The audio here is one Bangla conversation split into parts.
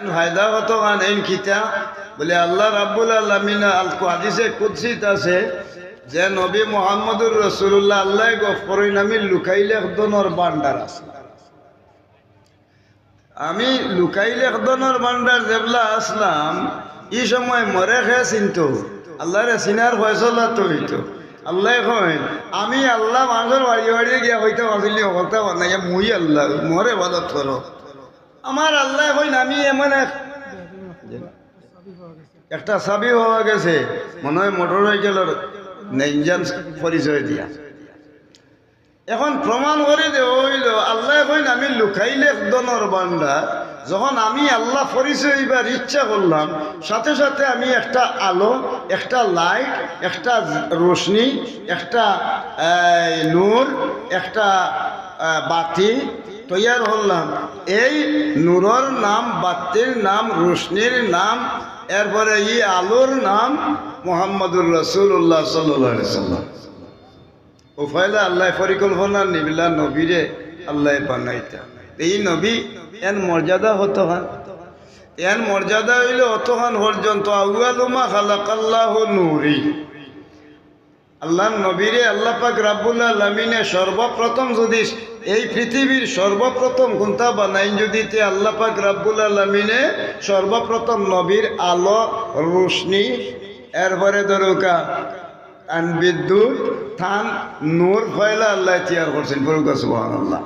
ফায়দা কত গান এই খিতা বলে আল্লাহ রাব্বুল আলামিন আল হাদিসে কুদসিত আছে যে নবী মুহাম্মদুর রাসূলুল্লাহ আল্লাহ গফরই নামি লুকাইলে একদনের ভান্ডার আছে। আমি লুকাইলে একদনের ভান্ডার যেবলা আসলাম এই সময় মরে খেয়ে চিনত আল্লাহরে চিনার ফয়সলা তো হইতো। আল্লাহ কইন আমি আল্লাহ মানুষের বাড়ি বাড়ি গিয়া হইতে আসলি কথা বানাই মুই আল্লাহ মরে ভালো করো আমার আল্লাহ কইন আমি এমন একটা চাবি হওয়া গেছে মনে হয় মোটর সাইকেলের ইঞ্জিন পরিচয় দিয়া। এখন প্রমাণ করে দেওয়া হইল আল্লাহ কইন আমি লুকাইলে একদনের ভান্ডার যখন আমি আল্লাহ পরিচয় হইবার ইচ্ছা করলাম সাথে সাথে আমি একটা আলো একটা লাইট একটা রোশনি একটা নূর একটা বাতি তৈয়ার হলাম। এই নূরের নাম বাতির নাম রোশনির নাম এরপরে এই আলোর নাম মুহাম্মদুর রাসূলুল্লাহ সাল্লাল্লাহু আলাইহি সাল্লাম। ও ফয়লা আল্লাহ পরিকল্পনা নিবিলা নবীরে আল্লাহ বানাইতা। এই নবী এন মর্যাদা হতো হান এন মর্যাদা হইলে অতখান পর্যন্ত আউয়ালুমা খালাকাল্লাহু নূরি আল্লাহ নবীরে আল্লাহ পাক রাব্বুল আলামিনে সর্বপ্রথম যদি এই পৃথিবীর সর্বপ্রথম কোনটা বানাই যদি তে আল্লাহ পাক রাব্বুল আলামিনে সর্বপ্রথম নবীর আলো রোশনি এরপরে দরকা আন বিদ্যুৎ থান নূর ফয়লা আল্লাহ তৈয়ার করছেন। বলুক সুবহানাল্লাহ।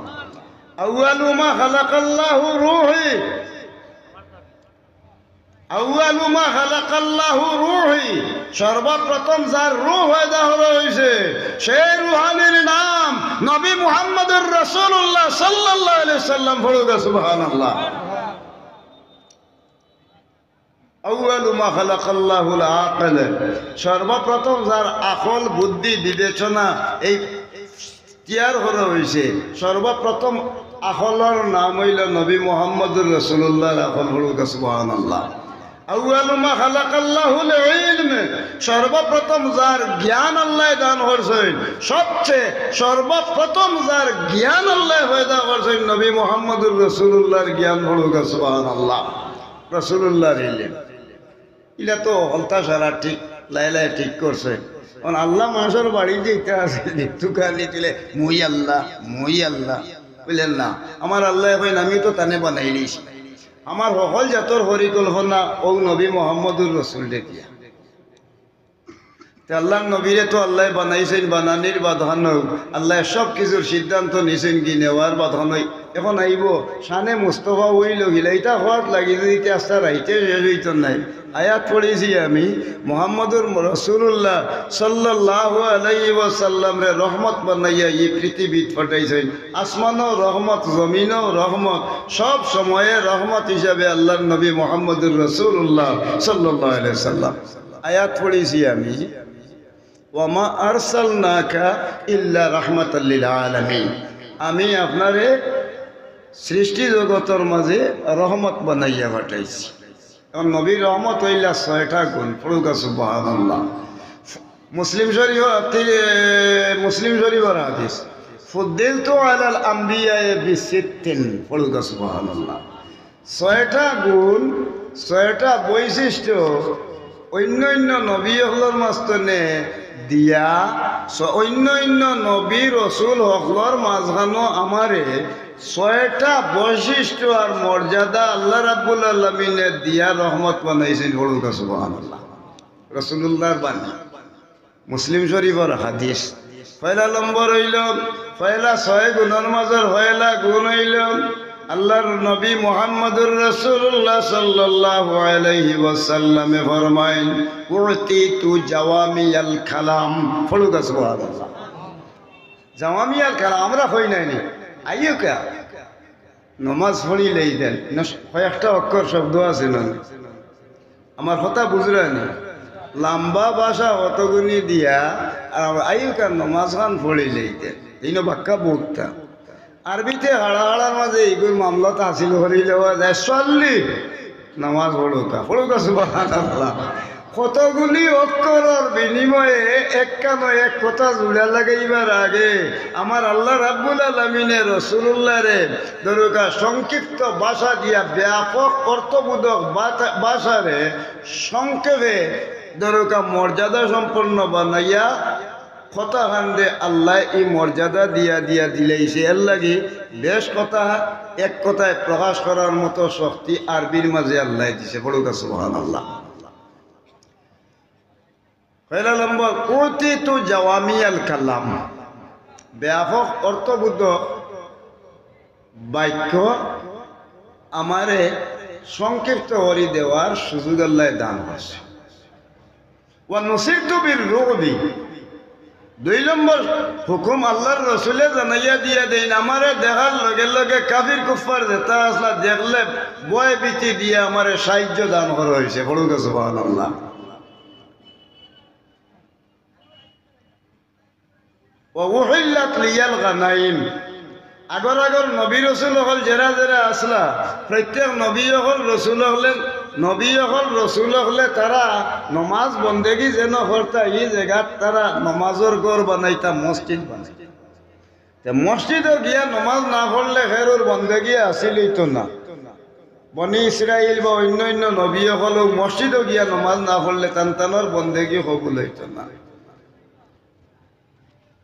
আউয়ালু মা খালাকাল্লাহু রূহি আউয়ালু মা খালাকাল্লাহু রূহি সর্বপ্রথম যার রূহ পয়দা হইছে সেই রূহানির নাম নবী মুহাম্মদুর রাসূলুল্লাহ সাল্লাল্লাহু আলাইহি সাল্লাম। বলুক সুবহানাল্লাহ। আউয়ালু মা খালাকাল্লাহুল আকাল সর্বপ্রথম যার আকল বুদ্ধি বিবেচনা এই তৈয়ার করা হয়েছে সর্বপ্রথম আকলের নাম হইল নবী মুহাম্মদুর রাসূলুল্লাহ আকল। বলুক সুবহানাল্লাহ। আউয়ালু মা খালাকাল্লাহুল ইলম সর্বপ্রথম যার জ্ঞান আল্লাহ দান করছেন সবচেয়ে সর্বপ্রথম যার জ্ঞান আল্লাহ পয়দা করছেন নবী মুহাম্মদুর রাসূলুল্লাহর জ্ঞান। বলুক সুবহানাল্লাহ। রাসূলুল্লাহর ইলম ইলা তো হলতা সারা ঠিক লাইলাই ঠিক করছে। কারণ আল্লাহ মানুষের বাড়ি যেতে আছে তুকানি দিলে মুই আল্লাহ বুঝলেন না আমার আল্লাহ কইন আমি তো তানে বানাইলিস আমার সকল জাতর পরিকল্পনা ও নবী মুহাম্মদুর রাসূল দেখিয়া আল্লাহ নবীরে তো আল্লাহ বানাইছেন বানানির বাধান আল্লাহ সব কিছুর সিদ্ধান্ত নিছেন কি নেওয়ার বাধান। এখন আইব শানে মুস্তফা হইল গিলা এটা হওয়ার লাগি যদি আস্তা রাইতে শেষ হইত নাই। আয়াত পড়েছি আমি মুহাম্মদুর রাসূলুল্লাহ সাল্লাল্লাহু আলাইহি ওয়াসাল্লাম রে রহমত বানাইয়া এই পৃথিবীত পাঠাইছেন। আসমানও রহমত জমিনও রহমত সব সময়ে রহমত হিসাবে আল্লাহর নবী মুহাম্মদুর রাসূলুল্লাহ সাল্লাল্লাহু আলাইহি ওয়াসাল্লাম। আয়াত পড়েছি আমি ওয়ামা আরসালনাকা ইল্লা রাহমাতাল লিল আলামিন আমি আপনারে সৃষ্টি জগতের মাঝে রহমত বানাইয়া পাঠাইছি। এবং নবীর রহমত হইলা ৬টা গুণ। পড়ুক সুবহানাল্লাহ। মুসলিম শরীফের হাদিস ফুদ্দিলতু আলাল আম্বিয়া বিসিত্তিন। পড়ুক সুবহানাল্লাহ। ৬টা গুণ ৬টা বৈশিষ্ট্য অন্য নবী হকলর মাঝখানে দিয়া অন্য নবী রসুল হকলর মাঝখানো আমারে ৬টা বৈশিষ্ট্য আর মর্যাদা আল্লাহ রাব্বুল আলামিনে দিয়া রহমত বানাইছেন। বলুক সুবহানাল্লাহ। রাসূলুল্লাহর বাণী মুসলিম শরীফের হাদিস। পয়লা নম্বর হইল পয়লা ৬ গুণের মাঝের পয়লা গুণ হইল আল্লাহর নবী মুহাম্মদুর রাসূলুল্লাহ সাল্লাল্লাহু আলাইহি ওয়াসাল্লামে ফরমায়েন উতিতু জাওয়ামিয়াল কালাম। পড়ুক সুবহানাল্লাহ। জাওয়ামিয়াল কালাম আমরা হই নাই নি আইও কা নামাজ পড়িলেই দেন কয়েকটা অক্ষর শব্দ আছে না আমার কথা বুঝলেন লম্বা ভাষা অতগুনি দিয়া আর আইও কা নামাজ খান পড়িলেই দেন এই বাক্কা বক্তা আরবিতে হাড়াহাড়ার মাঝে এইগুলো মামলা তাহসিল হয়ে যাওয়া যায় চল্লি নামাজ পড়ুকা সুবহানাল্লাহ। কতগুলি অক্ষরের বিনিময়ে একখানো এক কথা জুড়া লাগাইবার আগে আমার আল্লাহ রাব্বুল আলামিনের রাসূলুল্লাহ রে দরকার সংক্ষিপ্ত ভাষা দিয়া ব্যাপক অর্থবোধক ভাষারে সংক্ষেপে দরকার মর্যাদা সম্পন্ন বানাইয়া কথা হান্দে আল্লাহ এই মর্যাদা দিয়া দিয়া দিলেইছে এর লাগি বেশ কথা এক কথায় প্রকাশ করার মতো শক্তি আরবির মাঝে আল্লাহ দিছে বড়ুক সুবহানাল্লাহ। পয়লা নম্বর কুতিতু জাওয়ামিয়াল কালাম, ব্যাপক অর্থবুদ্ধ বাক্য আমারে সংক্ষিপ্ত করে দেওয়ার সুযোগ আল্লাহ দান করছে। ওয়া নুসিরতু বির রুবি, 2 নম্বর হুকুম আল্লাহর রসুলে জানাইয়া দিয়া দেন আমারে দেখার লগে লগে কাফির কুফার যেটা আসলা দেখলে বয় বিতি দিয়ে আমারে সাহায্য দান করা হয়েছে বড়ুক সুবহানাল্লাহ। ওয়াহিল্লাত লিয়াল গানাইম, আগর আগর নবী রসুল হল যারা যারা আসলা প্রত্যেক নবী হল রসুল হলেন নবী হল রসুল হলে তারা নমাজ বন্দেগি যেন করতা এই জায়গাত তারা নমাজের গড় বানাইতা মসজিদ বানাইতা। মসজিদও গিয়া নমাজ না পড়লে খেরোর বন্দেগি আসিলই তো না। বনি ইসরাইল বা অন্য অন্য নবী হলেও মসজিদও গিয়া নমাজ না পড়লে তানতানোর বন্দেগি কবুল হইত না।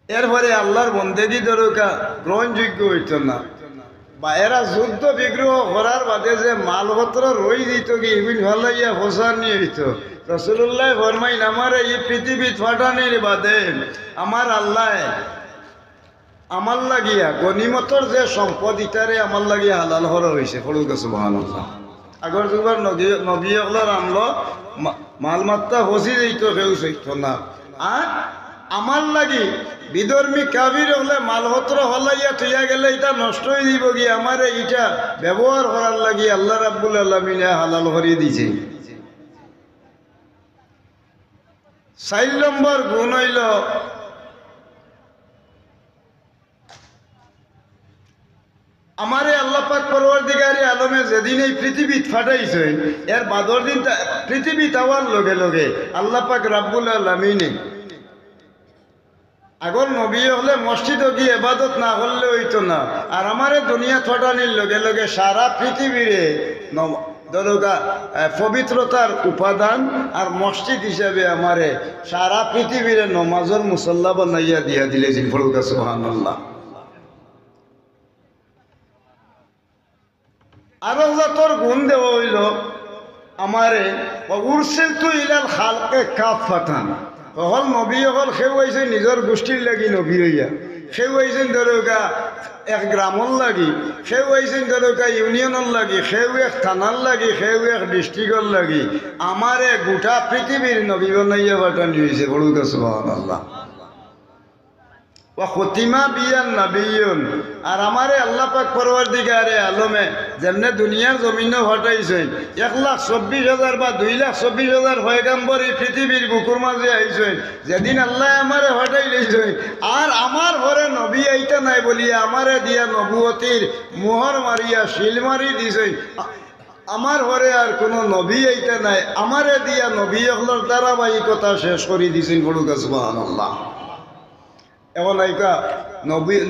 এরপরে আল্লাহর বন্দেগি দরকার গ্রহণযোগ্য হইত না। বা এরা যুদ্ধ বিগ্রহ করার বাদে যে মালপত্র রই দিত কি এগুলি ভালাইয়া হোসা নিয়ে হইত। রাসূলুল্লাহ ফরমাইন আমার এই পৃথিবী ফাটানির বাদে আমার আল্লাহ আমার লাগিয়া গনিমতর যে সম্পদ ইটারে আমার লাগিয়া হালাল হরা হয়েছে পড়ুক সুবহানাল্লাহ। আগর যুগের নবী হলার আমল মালমাত্রা ফসি দিত কেউ সইত না। আর আমার লাগি বিধর্মী কাবির হলে মালপত্র হলাইয়া থইয়া গেলে এটা নষ্ট হয়ে দিব গিয়ে আমার এটা ব্যবহার করার লাগি আল্লাহ রাব্বুল আলামিনে হালাল করে দিছে। 4 নম্বর গুণ হইল আমারে আল্লাহ পাক পরওয়ারদিগারে আলমে যেদিন এই পৃথিবী ফাটাইছে এর বাদর দিন পৃথিবী তাওয়ার লগে লগে আল্লাহ পাক রাব্বুল আলামিনে আগর নবী হলে মসজিদও গিয়ে ইবাদত না করলে হইতো না। আর আমারে দুনিয়া ছটানির লগে লগে সারা পৃথিবীরে দরগা পবিত্রতার উপাদান আর মসজিদ হিসাবে আমারে সারা পৃথিবীরে নমাজের মুসল্লা বানাইয়া দিয়া দিলে ফরুকা সুবহানাল্লাহ। আরো যতর গুণ দেওয়া হইল আমারে উরসিলতু ইলাল খালকে কাফাতান, হল নবী হল সেও হয়েছে নিজের গোষ্ঠীর লাগি নবী হইয়া, সেও হয়েছেন ধরোকা এক গ্রামর লাগি, সেও হয়েছেন ধরোকা ইউনিয়নের লাগি, সেও এক থানার লাগি, সেও এক ডিস্ট্রিক্টর লাগি। আমারে গোটা পৃথিবীর নবী বানাইয়া পাঠানি হয়েছে বড়ুকা সুবহানাল্লাহ। খতিমা বিয়ান নাবিয়ুন, আর আমারে আল্লাহ পাক পরওয়ারদিগারে আলমে যেমনে দুনিয়ার জমিনে হটাইছে 1,24,000 বা 2,24,000 পয়গাম্বর এই পৃথিবীর বুকুর মাঝে আইছে। যেদিন আল্লাহ আমারে হটাই লইছে আর আমার ঘরে নবী আইতা নাই বলিয়া আমারে দিয়া নবুয়তির মোহর মারিয়া শিল মারি দিছে। আমার ঘরে আর কোনো নবী আইতা নাই, আমারে দিয়া নবী হলর ধারাবাহিকতা শেষ করে দিছেন বড়ুকা সুবহানাল্লাহ। এখন আইকা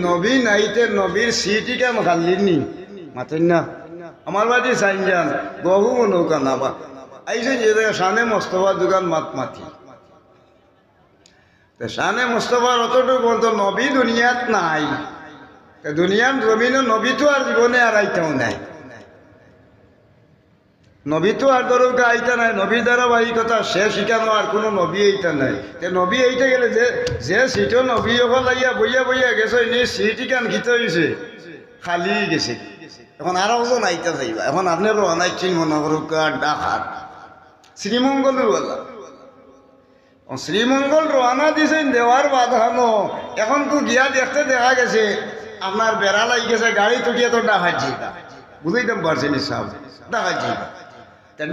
নবী নাইতে নবীর সিটি কেন খালিনি মাতেন না আমার বাড়ি চাইন যান বহু নৌকা নাবা আইসে যে শানে মোস্তফা দোকান মাতি শানে মোস্তফার অতটুকু বলতো নবী দুনিয়াত নাই, দুনিয়ার জমিনে নবী তো আর জীবনে আর আইতেও নাই, নবী তো আর দরকার আইতা নাই, নবীর ধারাবাহিকতা শেষ শিখানো আর কোনো নবী এইটা নাই। নবী এইটা গেলে যে সিটও নবী ওখান লাগিয়া বইয়া বইয়া গেছে নি সিটি কান খিতে হয়েছে খালি গেছে। এখন আরো ওজন আইতা যাইবা, এখন আপনি রোহানাইছেন মনে করুক ডাকাত শ্রীমঙ্গল বলা শ্রীমঙ্গল রোহানা দিয়েছেন দেওয়ার বাধানো। এখন তো গিয়া দেখতে দেখা গেছে আপনার বেড়া লাগি গেছে গাড়ি তুটিয়ে তো ডাকাচ্ছি, বুঝাইতাম পারছেন সব ডাকাচ্ছি।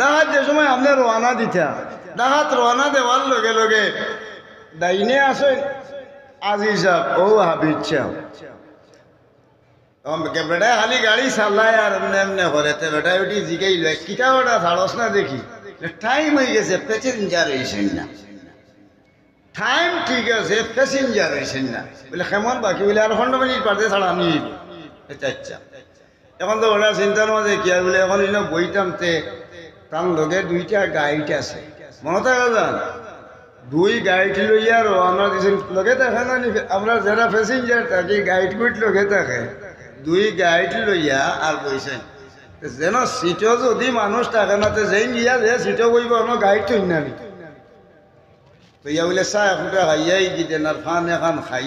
ডাহাত যে সময় আপনি রোয়ানা দিতা ডাহাত রোয়ানা দেওয়ার লগে লগে ডাইনে আসেন আজিজ সাহেব ও হাবিজ সাহেব বেটায় খালি গাড়ি চালায় আর এমনি এমনি করে বেটায় উঠি জিগাই লয় কিতা ওটা ছাড়স না দেখি টাইম হয়ে গেছে, প্যাসেঞ্জার হয়েছেন না। টাইম ঠিক আছে, প্যাসেঞ্জার হয়েছেন না বলে কেমন বাকি বলে আর 15 মিনিট পারতে ছাড়া আমি আচ্ছা। এখন তো ওরা চিন্তার মাঝে কি বলে এখন বইতামতে তার লগে 2টা গাইড আছে, মনে থাকা যান 2 গাইড লইয়া রওনা দিয়েছেন। লগে থাকে না আমরা যারা প্যাসেঞ্জার থাকি গাইড গুইড লগে থাকে, 2 গাইড লইয়া আর বইছেন যেন সিটও যদি মানুষ থাকে না যেই গিয়া যে সিটও বইব গাইড তো না তো ইয়া বলে চাহ এখনটা খাইয়াই দিতেন আর ফান এখন খাই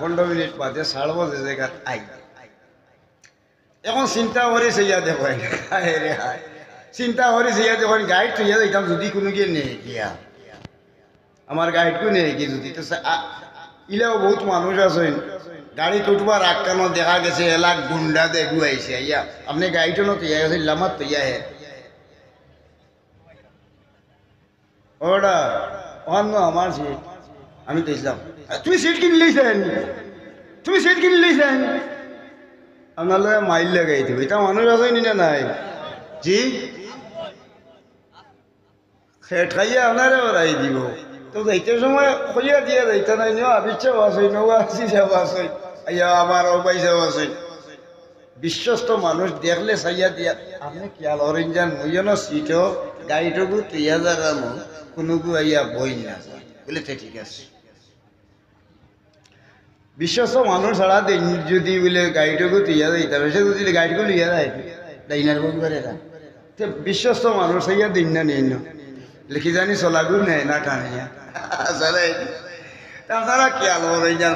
15 মিনিট বাদে ছাড়বো যে জায়গাত আই। এখন চিন্তা করেছে ইয়া দেখো রে হায়, চিন্তা করেছে ইয়া দেখুন গাইড তো ইয়া যাইতাম যদি কোনো গিয়ে নেই গিয়া আমার গাইডকে নেই কি যদি তো ইলাও বহুত মানুষ আছেন গাড়ি উঠবার আগ কেন দেখা গেছে এলাক গুন্ডা দেখু আইসে ইয়া আপনি গাইডও নত ইয়া গেছে লামাত তো ইয়া হে ওটা অন্য আমার সিট আমি তো ইসলাম তুমি সিট কিনে লইছেন, তুমি সিট কিনে লইছেন আপনার লোক মাইল লাগাই দিব এটা মানুষ আসেনি না নাই জি খেট খাইয়া আপনারে ওরাই দিব তো যাইতে সময় খইয়া দিয়া যাইতে নাই নিও আবিচ্ছাও আছে নৌ আসি যাও আছে আইয়া আবার অবাইসাও আছে। বিশ্বস্ত মানুষ দেখলে চাইয়া দিয়া আপনি খেয়াল হরেন যান ওইজন সিটও গাড়িটুকু 3000 কোনোকু আইয়া বই না বলে ঠিক আছে। বিশ্বস্ত মানুষ ছাড়া যদি বলে গাড়িটুকু তুইয়া যাইতে সে যদি গাড়িটুকু লিয়া যায় ডাইনার বন্ধ করে না বিশ্বস্ত মানুষ চাইয়া দিন না নিন লিখি জানি চলাগু নেয় না টানিয়া তারা খেয়াল হরে যান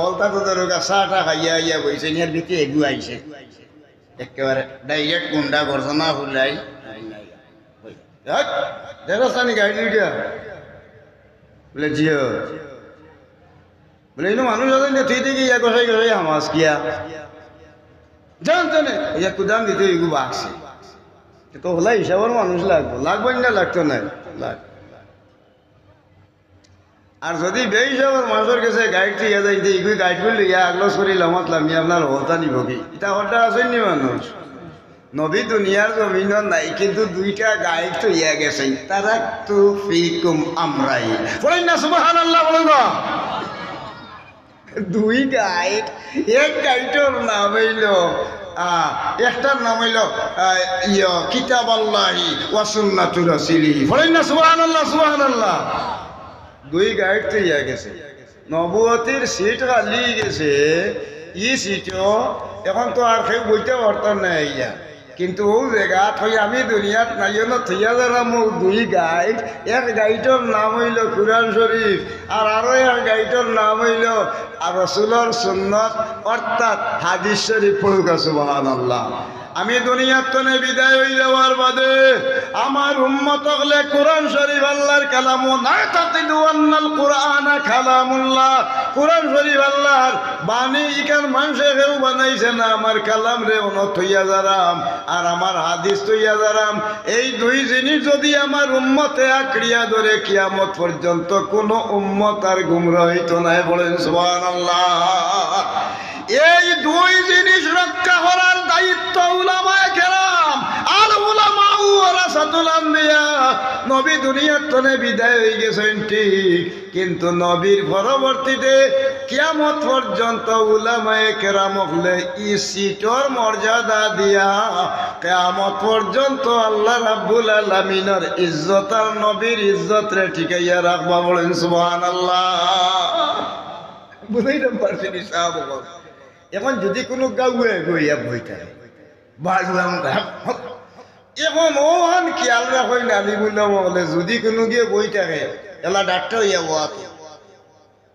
হলতা তো ধরো চাটা খাইয়া ইয়া বইছে ইয়ার ভিতরে এগু আইছে একেবারে ডাইরেক্ট গুন্ডা গর্জনা ফুলাই দেখি গাড়ি দুইটা বলে জিও বলে মানুষ আছে তুই দেখি ইয়া গসাই গসাই হামাস কিয়া জানতো না ইয়া কুদাম দিতে এগু বাকছে তো হলা হিসাবের মানুষ লাগবো লাগবে না লাগতো না লাগ আর যদি বে হিসাবের মানুষের কাছে গাইড ইয়া যাইতে এগুলি গাইড করলে ইয়া আগলো সরি লামাতলাম ইয়া আপনার হতা নিব কি এটা হতা আসেননি মানুষ নবী দুনিয়ার জমিন নাই কিন্তু 2টা গাইড তো ইয়া গেছে তারা তো ফিকুম আমরাই বলেন না সুবহানাল্লাহ বলেন না 2 গাইড এক গাইডের নাম হইল একটার নাম হইল কিতাব আল্লাহি ওয়া সুন্নাতুর রাসূলিহি বলেন না সুবহানাল্লাহ সুবহানাল্লাহ 2 গাইড তো ইয়া গেছে নবুয়তির সিট খালি গেছে ই সিটও এখন তো আর কেউ বইতে পারতাম না ইয়া কিন্তু ও জায়গা থই আমি দুনিয়াত নাইও না থইয়া যারা মোক 2 গাইড এক গাইডের নাম হইল কুরআন শরীফ আর আরো এক গাইডের নাম হইল আর রাসূলের সুন্নাত অর্থাৎ হাদিস শরীফ পড়ুকা সুবহানাল্লাহ। আমি দুনিয়ার তনে বিদায় হয়ে যাওয়ার বাদে আমার উম্মত হলে কোরআন শরীফ আল্লাহর কালাম না তাকিদু আন্নাল কুরআন কালামুল্লাহ কোরআন শরীফ আল্লাহর বাণী ইকার মানুষে কেউ বানাইছে না আমার কালাম রে অনত হইয়া যারাম আর আমার হাদিস তৈয়া যারাম এই 2 জিনিস যদি আমার উম্মতে আঁকড়িয়া ধরে কিয়ামত পর্যন্ত কোনো উম্মত আর গুমরাহ হইতো না বলেন সুবহানাল্লাহ। এই 2 জিনিস রক্ষা করার দায়িত্ব উলামায়ে কেরাম আল উলামা ওয়ারাসাতুল আম্বিয়া। নবী দুনিয়ার তনে বিদায় হয়ে গেছেন ঠিক কিন্তু নবীর পরবর্তীতে কিয়ামত পর্যন্ত উলামায়ে কেরাম হলে ই সিটর মর্যাদা দিয়া কিয়ামত পর্যন্ত আল্লাহ রাব্বুল আলামিনের ইজ্জত আর নবীর ইজ্জত রে ঠিকাইয়া রাখবা বলেন সুবহানাল্লাহ। বুঝাইলাম পারছেন সাহাব এখন যদি কোনো গাউয়ে গইয়া বইতে বাজলাম এখন ওহান খেয়াল রাখেন আমি বললাম বলে যদি কোনো গিয়ে বই থাকে এলা ডাক্তার হইয়া বোয়াতে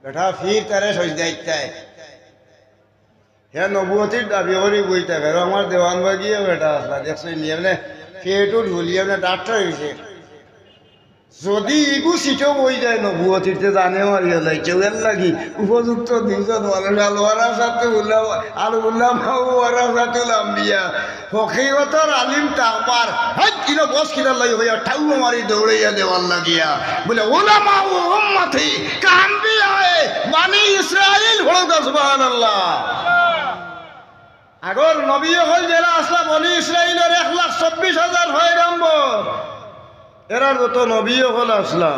বেটা ফির তারে সজদাইতায় হ্যাঁ নবুয়তির দাবি করে বই থাকে আমার দেওয়ান বাগিয়ে বেটা আসলা দেখছো নিয়ে মানে ফেটও ঢুলিয়ে মানে ডাক্তার হয়েছে যদি ইগু সিটও বই যায় নবুয়তিতে জানে মারিয়া যায় কেউ এর লাগি উপযুক্ত 2জন মানুষ আলোয়ারা সাথে আল উলামা ওয়ারাসাতুল আম্বিয়া হকিকতর আলিম তাকবার হাই কিলো বস কিলো লাগি হইয়া ঠাউ মারি দৌড়াইয়া দেওয়ার লাগিয়া বলে উলামা ও উম্মতি কাম্বিয়া বানি ইসরাইল হলো সুবহানাল্লাহ। আগর নবী হল যারা আসলা বনি ইসরাইলের 1,24,000 হয় নম্বর এরার যত নবী হল আসলা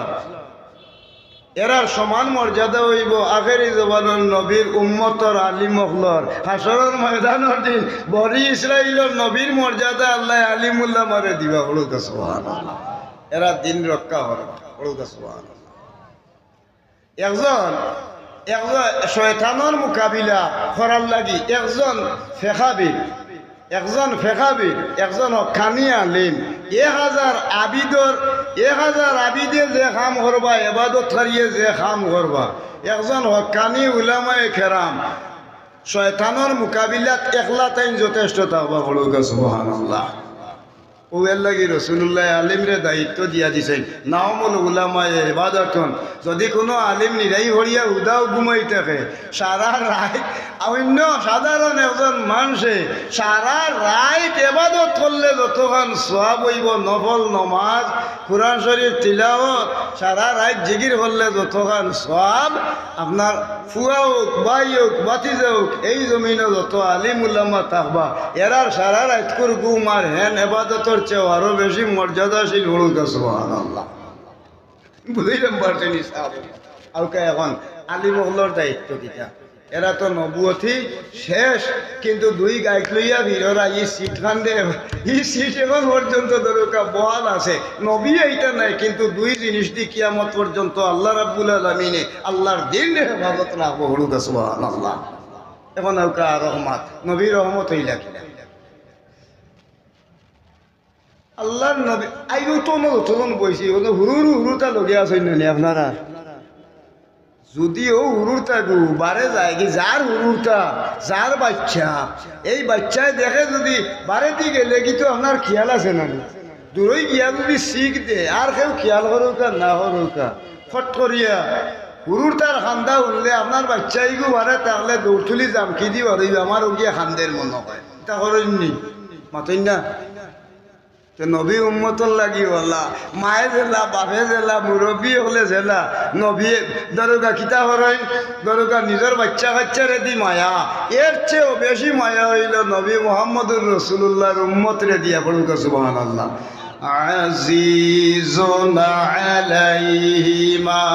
এরার সমান মর্যাদা হইব আখেরি জবানের নবীর উম্মতর আলিম হলর হাসরের ময়দানের দিন বনি ইসরাইলের নবীর মর্যাদা আল্লাহ আলিমুল্লাহ মারে দিবা হলুক সুবহানাল্লাহ। এরা দিন রক্ষা হল হলুক সুবহানাল্লাহ। একজন শয়তানের মোকাবিলা করার লাগি একজন ফেকাবির একজন হক্কানি আলিম 1000 আবিদে যে কাম করবা এবাদত করিয়ে যে কাম করবা একজন হক্কানি উলামায়ে কেরাম শয়তানের মোকাবিলাত একলা তাইন যথেষ্ট থাকবা বলুক সুবহানাল্লাহ। ওর লাগি রাসূলুল্লাহ আলিমরে দায়িত্ব দিয়া দিছেন নাওমুল উলামায়ে ইবাদাতুন। যদি কোনো আলিম নিরাই হরিয়া উদাও ঘুমাই থাকে সারা রাত অন্য সাধারণ একজন মানুষে সারা রাত ইবাদত করলে যতক্ষণ সওয়াব হইব নফল নমাজ কুরআন শরীফ তিলাওয়াত সারা রাত জিকির করলে যতক্ষণ সওয়াব আপনার ফুয়া হোক ভাই হোক বাতিজা হোক এই জমিনে যত আলিম উলামা থাকবা এরার সারা রাত করে ঘুম আর হেন ইবাদতর চেয়ে আরো বেশি মর্যাদাশীল হলুক সুবহানাল্লাহ। বুঝাইলাম পারছেন আউকা এখন আলিম হলর দায়িত্ব কিটা এরা তো নবুয়তি শেষ কিন্তু দুই গাইক লইয়া ভিড়রা ই সিট খান্দে ই সিট এখন পর্যন্ত দরকার বহাল আছে নবী এইটা নাই কিন্তু দুই জিনিস দি কিয়ামত পর্যন্ত আল্লাহ রাব্বুল আলামিনে আল্লাহর দিন হেফাজত রাখবো হলুক সুবহানাল্লাহ। এখন আউকা রহমত নবীর রহমত হইলা কিনা আল্লাহর নবী আইও তো নতুন বইছি হুরুটা লগে আছেন না আপনারা যদিও হুরুরটা গু বারে যায় কি যার হুরুরটা যার বাচ্চা এই বাচ্চায় দেখে যদি বাড়িতে গেলে কি তো আপনার খেয়াল আছে না দূরই গিয়া যদি শিখ দে আর কেউ খেয়াল করুকা না করুকা ফট করিয়া হুরুরটার খান্দা উঠলে আপনার বাচ্চাই গু বারে তাহলে দৌড় তুলি জামকি দি বাড়ি আমার ওগিয়া খান্দের মনে হয় তা করেননি মাতই না নবী উম্মতর লাগি হলা মায়ে জেলা বাপে জেলা মুরব্বী হলে জেলা নবী দরগা কিতা হরই দরগা নিজের বাচ্চারে দি মায়া এর চেয়েও বেশি মায়া হইল নবী মুহাম্মদুর রাসূলুল্লাহর উম্মতরে দিয়া পড়ুক সুবহানাল্লাহ। আজিজুন আলাইহি মা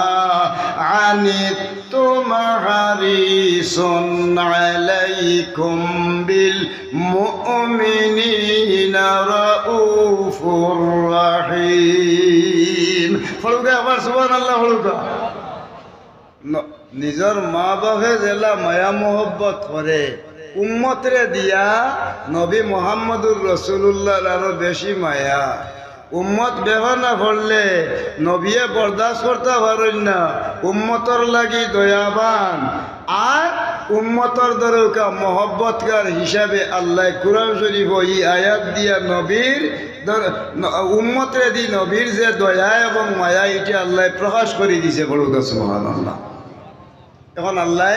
আনিতুম হারিসুন আলাইকুম বিল মুমিনিনা রাউফুর রহিম। ফলুকা আবার সুবহানাল্লাহ ফলুকা নিজের মা বাপে জেলা মায়া মোহব্বত করে উম্মতরে দিয়া নবী মুহাম্মদুর রাসূলুল্লাহর আরো বেশি মায়া উম্মত ব্যবহার না করলে নবীয়ে বরদাস্ত করতে পারেন না উম্মতর লাগি দয়াবান আর উম্মতর দরকার মহব্বতকার হিসাবে আল্লাহ কুরআন শরীফ এই আয়াত দিয়া নবীর উম্মতরে দি নবীর যে দয়া এবং মায়া এটি আল্লাহ প্রকাশ করে দিছে বড় সুবহানাল্লাহ। এখন আল্লাহ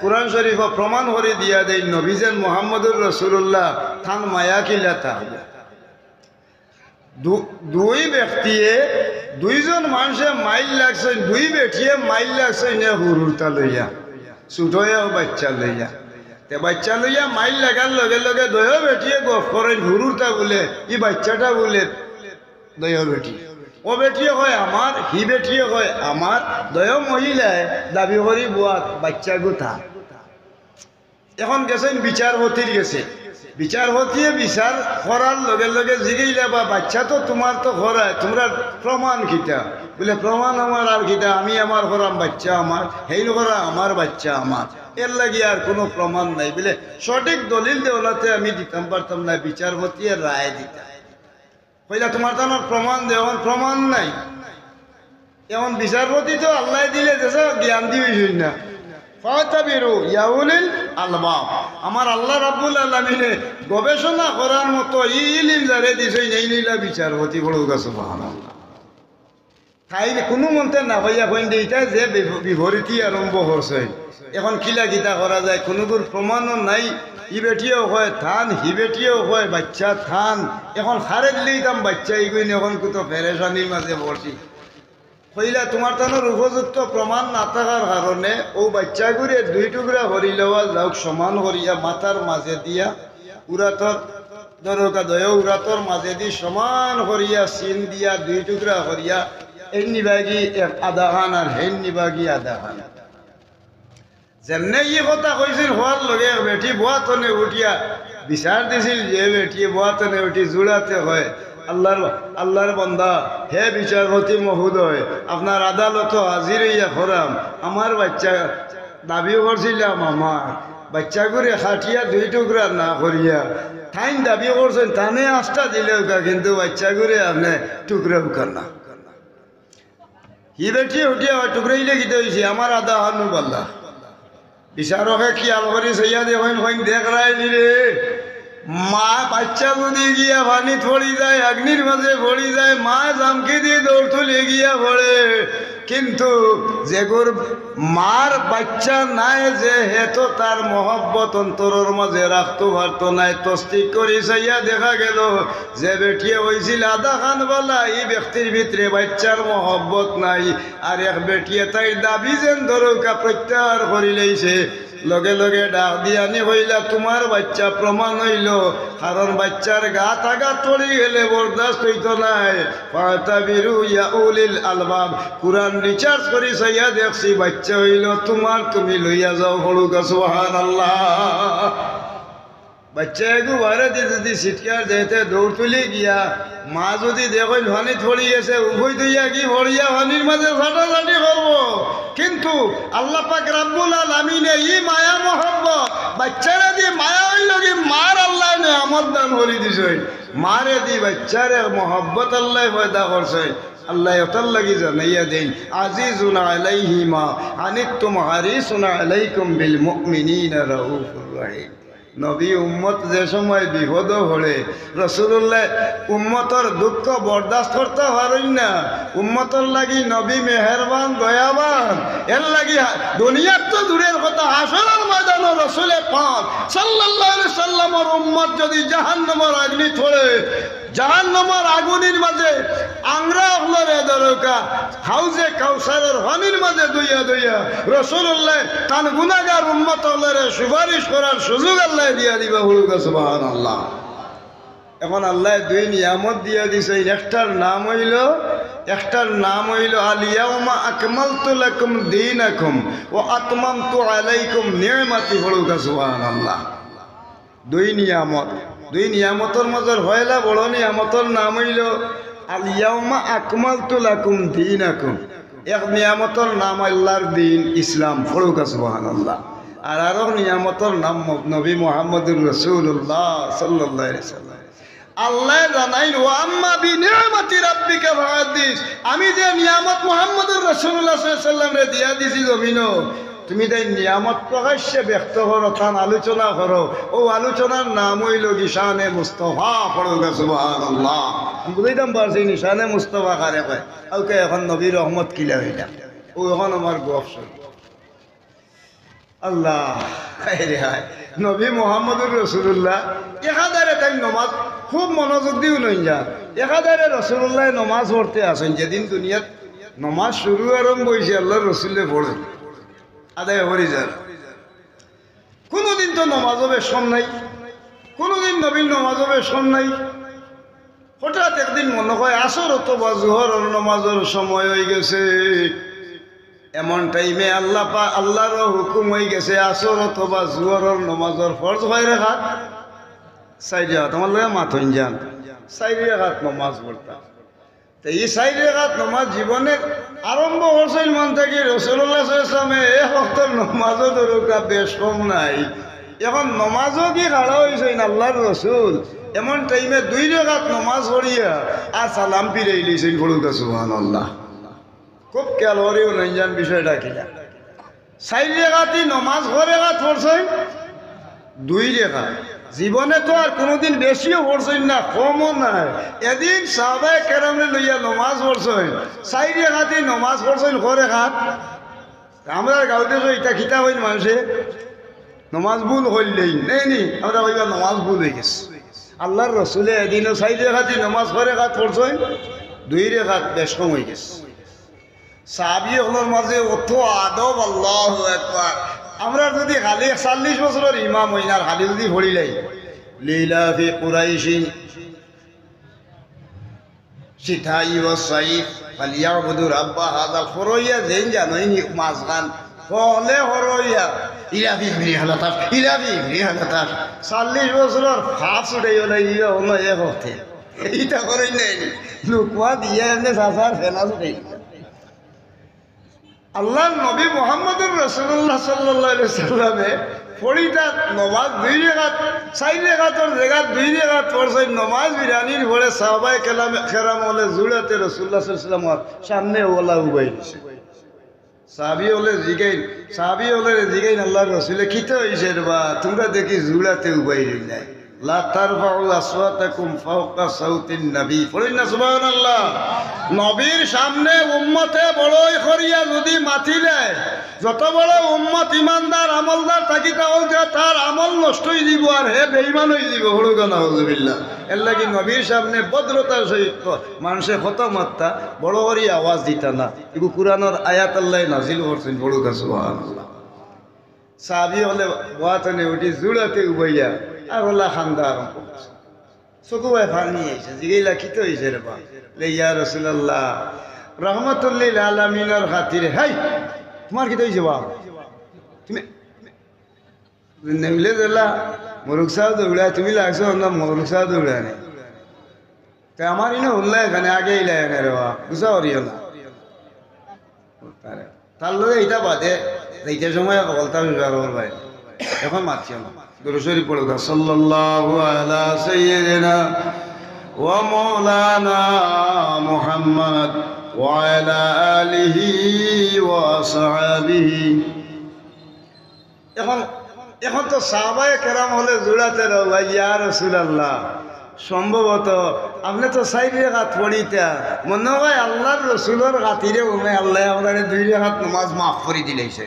কুরআন শরীফ প্রমাণ করে দিয়া দেয় নবী যেন মুহাম্মদুর রাসূলুল্লাহ থান মায়া কিলা থাকবে দুই ব্যক্তিয়ে দুইজন মানুষে মাইল লাগছে দুই বেটিয়ে মাইল লাগছে নে হুরুরটা লইয়া ছুটয়া বাচ্চা লইয়া তে বাচ্চা লইয়া মাইল লাগার লগে লগে দয় বেটিয়ে গপ করেন হুরুরটা বলে ই বাচ্চাটা বলে দয় বেটি ও বেটিয়ে হয় আমার হি বেটিয়ে হয় আমার দয় মহিলায় দাবি করি বুয়াত বাচ্চা গুথা এখন গেছেন বিচারপতির গেছে বিচারপতিয়ে বিচার করার লগে লগে জিগাইলে বা বাচ্চা তো তোমার তো করায় তোমরা প্রমাণ কিটা বলে প্রমাণ আমার আর কিটা আমি আমার করাম বাচ্চা আমার হেই করা আমার বাচ্চা আমার এর লাগি আর কোনো প্রমাণ নাই বলে সঠিক দলিল দেওয়াতে আমি দিতাম পারতাম না বিচারপতি রায় দিতাম কইলা তোমার তো আমার প্রমাণ দেওয়ার প্রমাণ নাই এখন বিচারপতি তো আল্লাহ দিলে দেশ জ্ঞান দিয়েছেন না আমার আল্লাহ রাব্বুল আলামিনে গবেষণা করার মতো ইলিম যারে দিছেন এই নীলা বিচারপতি বড় সুবহানাল্লাহ। তাই কোনো মন্ত্রে না ভাইয়া কইন এইটা যে বিভরিতি আরম্ভ হচ্ছে এখন কিলা গীতা করা যায় কোনোগুর প্রমাণও নাই ই বেটিও হয় থান হি বেটিও হয় বাচ্চা থান এখন খারে দিলেই দাম বাচ্চা ইগুইন এখন কত ফেরেশানির মাঝে পড়ছি কইলা তোমার তানোর উপযুক্ত প্রমাণ না থাকার কারণে ও বাচ্চা ঘুরে দুই টুকরা হরি লওয়া যাওক সমান হরিয়া মাথার মাঝে দিয়া পুরা তোর দরকা দয়ৌরাতর মাঝেদি সমান করিয়া সিন দিয়া 2 টুকরা করিয়া এই নিবাগি আধা খান আর হেন নিবাগি আধা খান যেমনে ই কথা কইছিল হওয়ার লগে বেটি বোয়াতনে উঠিয়া বিচার দিছিল যে বেটি বোয়াতনে উঠি জোড়াতে হয় আল্লাহর বান্দা হে বিচারপতি মহোদয় আপনার আদালত হাজির হইয়া করাম আমার বাচ্চা দাবি করছিলাম আমার বাচ্চা করে খাটিয়া 2 টুকরা না করিয়া ঠাইন দাবি করছেন তানে 8টা দিলেও কিন্তু বাচ্চা করে আপনি টুকরা উকার না হি বেটি উঠিয়া টুকরাইলে গীতে হয়েছে আমার আদা হানু পাল্লা বিচারকে খেয়াল করি সইয়া দেখেন হইন দেখ রায়নি রে মা বাচ্চা যদি গিয়া পানিত পড়ি যায় অগ্নির মাঝে পড়ি যায় মা জামকি দিয়ে দৌড় তুলে গিয়া পড়ে কিন্তু যেগুর মার বাচ্চা নাই যে হেতো তার মহব্বত অন্তরের মাঝে রাখতে পারত নাই তস্তিক করি সাইয়া দেখা গেল যে বেটিয়ে হয়েছিল আধা খান বলা এই ব্যক্তির ভিতরে বাচ্চার মহব্বত নাই আর এক বেটিয়ে তাই দাবি যেন ধরুকা প্রত্যাহার করি লইছে লগে লগে ডাক দিয়ানি হইলা তোমার বাচ্চা প্রমাণ হইল কারণ বাচ্চার গাত আঘাত পড়ে গেলে বরদাস্ত হইত নাই ফাতাবিরু ইয়া উলিল আলবাব কুরআন রিচার্জ করি সাইয়া দেখছি বাচ্চা হইল তোমার তুমি লইয়া যাও হলুকা সুবহানাল্লাহ বাচ্চা একটু বাইরে যদি সিটকার যেতে দৌড় তুলি গিয়া মা যদি দেখেন পানিত পড়ি গেছে উভয় দুইয়া কি ভরিয়া পানির মাঝে ছাটাছাটি করবো কিন্তু আল্লাহ পাক রাব্বুল আলামিনে ই মায়া মহব্বত বাচ্চারা দিয়ে মায়া হইল কি মার আল্লাহ নেয়ামত দান করে দিছে মারে দি বাচ্চারে মহব্বত আল্লাহ পয়দা করছে আল্লাহ এটার লাগি জানাইয়া দেন আজিজুন আলাইহি মা আনিতুম হারিসুন আলাইকুম বিল মুমিনিনা রাউফুর রহিম নবী উম্মত যে সময় বিপদ হলে রাসূলুল্লাহ উম্মতর দুঃখ বরদাস্ত করতে পারেন না উম্মতর লাগি নবী মেহেরবান দয়াবান এর লাগি দুনিয়ার তো দূরের কথা হাসরের ময়দানে রাসূল পাক সাল্লাল্লাহু আলাইহি সাল্লামের উম্মত যদি জাহান্নামের আগুনে পড়ে জাহান্নামের আগুনের মাঝে আংরা হলরে দরকা হাউজে কাউসারের পানির মাঝে দুইয়া দুইয়া রাসূলুল্লাহ তান গুনাহগার উম্মত হলরে সুপারিশ করার সুযোগ আল্লাহ দিয়া দিবা বলুকা সুবহানাল্লাহ এখন আল্লাহ 2 নিয়ামত দিয়া দিছে একটার নাম হইল আল ইয়াউমা আকমালতু লাকুম দীনাকুম ওয়া আতমামতু আলাইকুম নি'মাতি বলুকা সুবহানাল্লাহ 2 নিয়ামতের মধ্যে হয়লা বড় নিয়ামতের নাম হইল আল ইয়াউমা আকমালতু লাকুম দীনাকুম এক নিয়ামতের নাম আল্লাহর দ্বীন ইসলাম বলুকা সুবহানাল্লাহ আর আরো নিয়ামতের নাম নবী মুহাম্মদুর রাসূলুল্লাহ সাল্লাল্লাহু আলাইহি সাল্লাম আল্লাহ জানাইন ওয়া আম্মা বিনিআমাতি রাব্বিকা ফাহাদিস আমি যে নিয়ামত মুহাম্মদুর রাসূলুল্লাহ সাল্লাল্লাহু আলাইহি সাল্লাম রে দিয়া দিছি জমিনো তুমি তাই নিয়ামত প্রকাশ্যে ব্যক্ত করো তান আলোচনা করো ও আলোচনার নাম হইল শানে মুস্তাফা পড়ুকা সুবহানাল্লাহ বুঝাইতাম পারছি শানে মুস্তাফা কারে কয় ওকে এখন নবী রহমত কিলা হইলা ও এখন আমার গপ আল্লাহ রে হায় নবী মুহাম্মদুর রাসূলুল্লাহ একাধারে তাই নমাজ খুব মনোযোগ দিও নই যা একাধারে রাসূলুল্লাহ নমাজ পড়তে আসেন যেদিন দুনিয়াত নমাজ শুরু আরম্ভ হয়েছে আল্লাহর রাসূলে পড়ে আদায় হয়ে যায় কোনোদিন তো নমাজ হবে শোন নাই কোনোদিন নবীর নমাজ হবে শোন নাই হঠাৎ একদিন মনে হয় আসর অথবা জোহরের নমাজের সময় হয়ে গেছে এমন টাইমে আল্লাহর হুকুম হয়ে গেছে আসর অথবা জোহরের নমাজের ফরজ হয় রেখা 4 রাকাত আমার লাগে মাথন যান 4 রাকাত নমাজ পড়তাম তো এই 4 রাকাত নমাজ জীবনের আরম্ভ করছেন মন থেকে রাসূলুল্লাহ সাল্লাল্লাহু আলাইহি ওয়াসাল্লাম এক ওয়াক্তের নমাজও দরকার বেশ কম নাই এখন নমাজও কি খাড়া হয়েছেন আল্লাহর রাসূল এমন টাইমে 2 রাকাত নমাজ পড়িয়া আর সালাম ফিরাই লইছেন পড়ুকা সুবহানাল্লাহ খুব খেয়াল করেও নাই জান বিষয়টা কিনা 4 রাকাতই নমাজ 4 রাকাত পড়ছেন 2 রাকাত জীবনে তো আর কোনোদিন বেশিও পড়ছেন না কমও নাই এদিন সাহাবায়ে কেরামে লইয়া নমাজ পড়ছেন 4 রাকাতই নমাজ পড়ছেন 4 রাকাত আমরা গাঁওতে তো এটা খিতা হইন মানুষে নমাজ ভুল হইলেই নেই আমরা কইবা নমাজ ভুল হয়ে গেছে আল্লাহর রাসূলে এদিনও 4 রাকাতই নমাজ 4 রাকাত পড়ছেন 2 রাকাত বেশ কম হয়ে গেছে সাহাবীগুলোর মাঝে অত আদব আল্লাহু আকবার আমরা যদি খালি 40 বছরের ইমাম হই না খালি যদি পড়িলাই লিলাফি কুরাইশিন শিতাই ওয়াস সাইফ ফালিয়াবুদু রাব্ব হাযাল খরইয়া যেন জানোইনি মাঝখান ফলে হরইয়া ইলাফি রিহালাতা ইলাফি রিহালাতা 40 বছরের ফাঁস উঠে গেলে ইয়া হলো এক হতে এইটা করেই নাই লুকওয়া দিয়ে এমনি সাসার ফেনা উঠে আল্লাহর নবী মুহাম্মদুর রাসূলুল্লাহ সাল্লাল্লাহু আলাইহি সাল্লামে ফড়িটা নমাজ 2 রাকাত 4 রাকাতের জায়গা 2 রাকাত পড়ছে নমাজ বিরানির পরে সাহাবায়ে কেরাম হলে জুড়াতে রাসূলুল্লাহ সাল্লাল্লাহু আলাইহি ওয়াসাল্লাম সামনে ওলা উবাই দিছে সাহাবী হলে জিগাইন আল্লাহর রাসূলে কিতে হইছে বা তোমরা দেখি জুড়াতে উবাই নাই লা তারফাউ আসওয়াতাকুম ফাওকা সাউতিন নবী পড়িনা সুবহানাল্লাহ নবীর সামনে উম্মতে বড়ই করিয়া যদি মাথিলে যত বড় উম্মত ইমানদার আমলদার থাকিতা হোক যে তার আমল নষ্ট হয়ে যাব আর হে বেঈমান হয়ে যাব হলুকা নাউযুবিল্লাহ এর লাগি নবীর সামনে ভদ্রতার সহিত মানুষে কত মাত্রা বড় করি আওয়াজ দিতা না এগু কুরআনের আয়াত আল্লাহ নাজিল করছেন হলুকা সুবহানাল্লাহ সাহাবী হলে ওয়াতনে উঠি জুড়াতে উবাইয়া আর ওলা খান্দা আরম্ভ করছে চকু ভাই ফানি আইছে জিগাইলা কিতে হইছে রে বা লে ইয়া রাসূলুল্লাহ রাহমাতুল্লিল আলামিনের খাতিরে হাই তোমার কিতে হইছে বা তুমি নেইলে দিলা মুরুক সাহেব দৌড়া তুমি লাগছো না মুরুক সাহেব দৌড়া নেই তে আমার ইনো উল্লাহ এখানে আগে ইলাই না রে বা বুঝা করিও না তার লগে এইটা বাদে এইটার সময় বলতাম বিবাহ ভাই এখন মাতিও না দুরূদ শরীফ পড়ো সাল্লাল্লাহু আলা সাইয়্যিদিনা ওয়া মাওলানা মুহাম্মদ ওয়া আলা আলিহি ওয়া আসহাবিহি এখন তো সাহাবায়ে কেরাম হলে জুড়াতে রবা ইয়া রাসূলুল্লাহ সম্ভবত আপনি তো 4 রাকাত পড়িতা মনে হয় আল্লাহর রাসূলের খাতিরে ওমে আল্লাহ আমাদের 2 রাকাত নামাজ মাফ করে দিলেইছে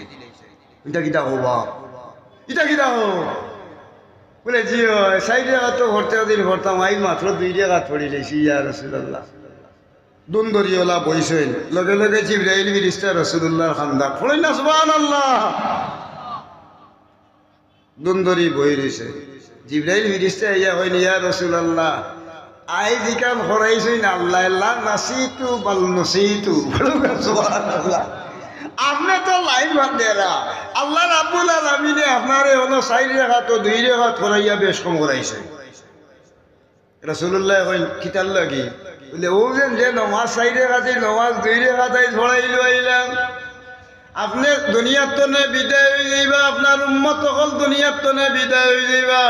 এটা কিটা হবা এটা কিটা হো বলে জি 4 রাকাত তো পড়তে দিন পড়তাম আই মাত্র 2 রাকাত পড়ি লইছি ইয়া রাসূলুল্লাহ দুন্দরিওয়ালা বইছেন লগে লগে জিবরাইল ফেরেশতা রাসূলুল্লাহর খান্দা পড়েন না সুবহানাল্লাহ দুন্দরি বই রইছে জিবরাইল ফেরেশতা ইয়া কইন ইয়া রাসূলুল্লাহ আই জিকাম হরাইছেন আল্লাহ লা নাসিতু বাল নাসিতু সুবহানাল্লাহ আপনি তো লাইন বান্দেরা আল্লাহ রাব্বুল আলামিনে আপনারে হলো 4 রাকাত 2 রাকাত করাইয়া বেশ কম করাইছে রাসূলুল্লাহ কইন কিতাল লাগি বলে ও যে নামাজ 4 রাকাত নামাজ 2 রাকাত ছড়াইলো আইলাম আপনি দুনিয়ার তনে বিদায় হয়ে যাইবা আপনার উম্মত সকল দুনিয়ার তনে বিদায় হয়ে যাইবা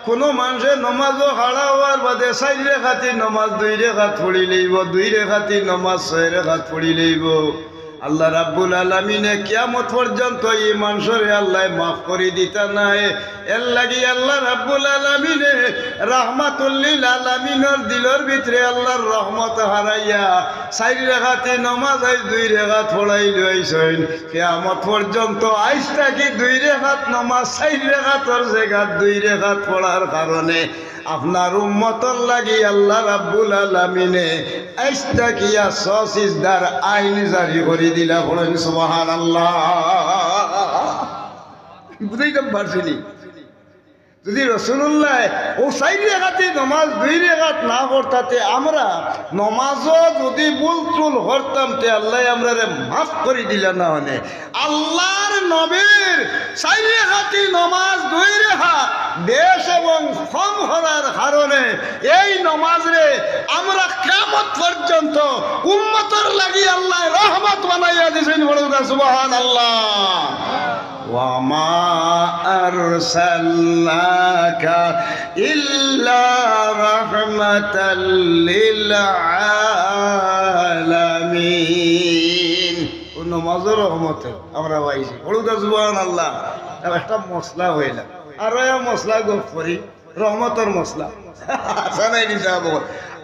কোনো মানুষের নমাজও হারা হওয়ার বাদে 4 রাকাত নামাজ 2 রাকাত পড়ি লইব 2 রাকাত নামাজ 6 রাকাত পড়ি লইব আল্লাহ রাব্বুল আলামিনে কিয়ামত পর্যন্ত এই মানুষরে আল্লাহ মাফ করে দিতা নাই এর লাগি আল্লাহ রাব্বুল আলামিনে রাহমাতুল লিল আলামিনের দিলের ভিতরে আল্লাহর রহমত হারাইয়া 4 রাকাত নামাজ 2 রাকাত পড়াই লইছেন কিয়ামত পর্যন্ত আজ থেকে 2 রাকাত নামাজ 4 রাকাতের জায়গা 2 রাকাত পড়ার কারণে আপনার উম্মতর লাগি আল্লাহ রাব্বুল আলামিনে আইস্তাকিয়া সসিজদার আইন জারি করে দিলা বলেন সুবহানাল্লাহ বুঝাইতাম পারছিনি যদি রাসূলুল্লাহ ও 4 রাকাত নামাজ 2 রাকাত না পড়তাতে আমরা নামাজও যদি ভুল করতাম তে আল্লাহ আমরারে মাফ করে দিলা না হলে আল্লাহর নবীর 4 রাকাত নামাজ 2 রাকাত বেশ এবং কম হওয়ার কারণে এই নামাজরে আমরা কিয়ামত পর্যন্ত উম্মতের লাগি আল্লাহ রহমত বানাইয়া দিয়েছেন বলুন সুবহানাল্লাহ وما أرسلناك إلا رحمة للعالمين نماز رحمة আমরা পাইছি বলুন সুবহানাল্লাহ একটা মশলা হইলা আর এই মশলা গফরি রহমতের মশলা জানাই নি যাব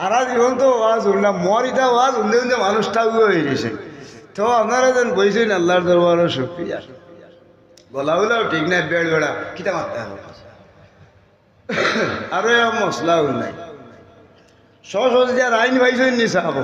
আর আজ এখন তো ওয়াজ উল্লা মরিদা ওয়াজ উন্দে মানুষটা হয়ে গেছে তো আপনারা যেন বইছেন আল্লাহর দরবারে শুকরিয়া গলা হলেও ঠিক নাই বেড় বেড়া কিতা মারতে হবে আরো মশলাও নাই সহজ যার আইন পাইছেন নি সাহাব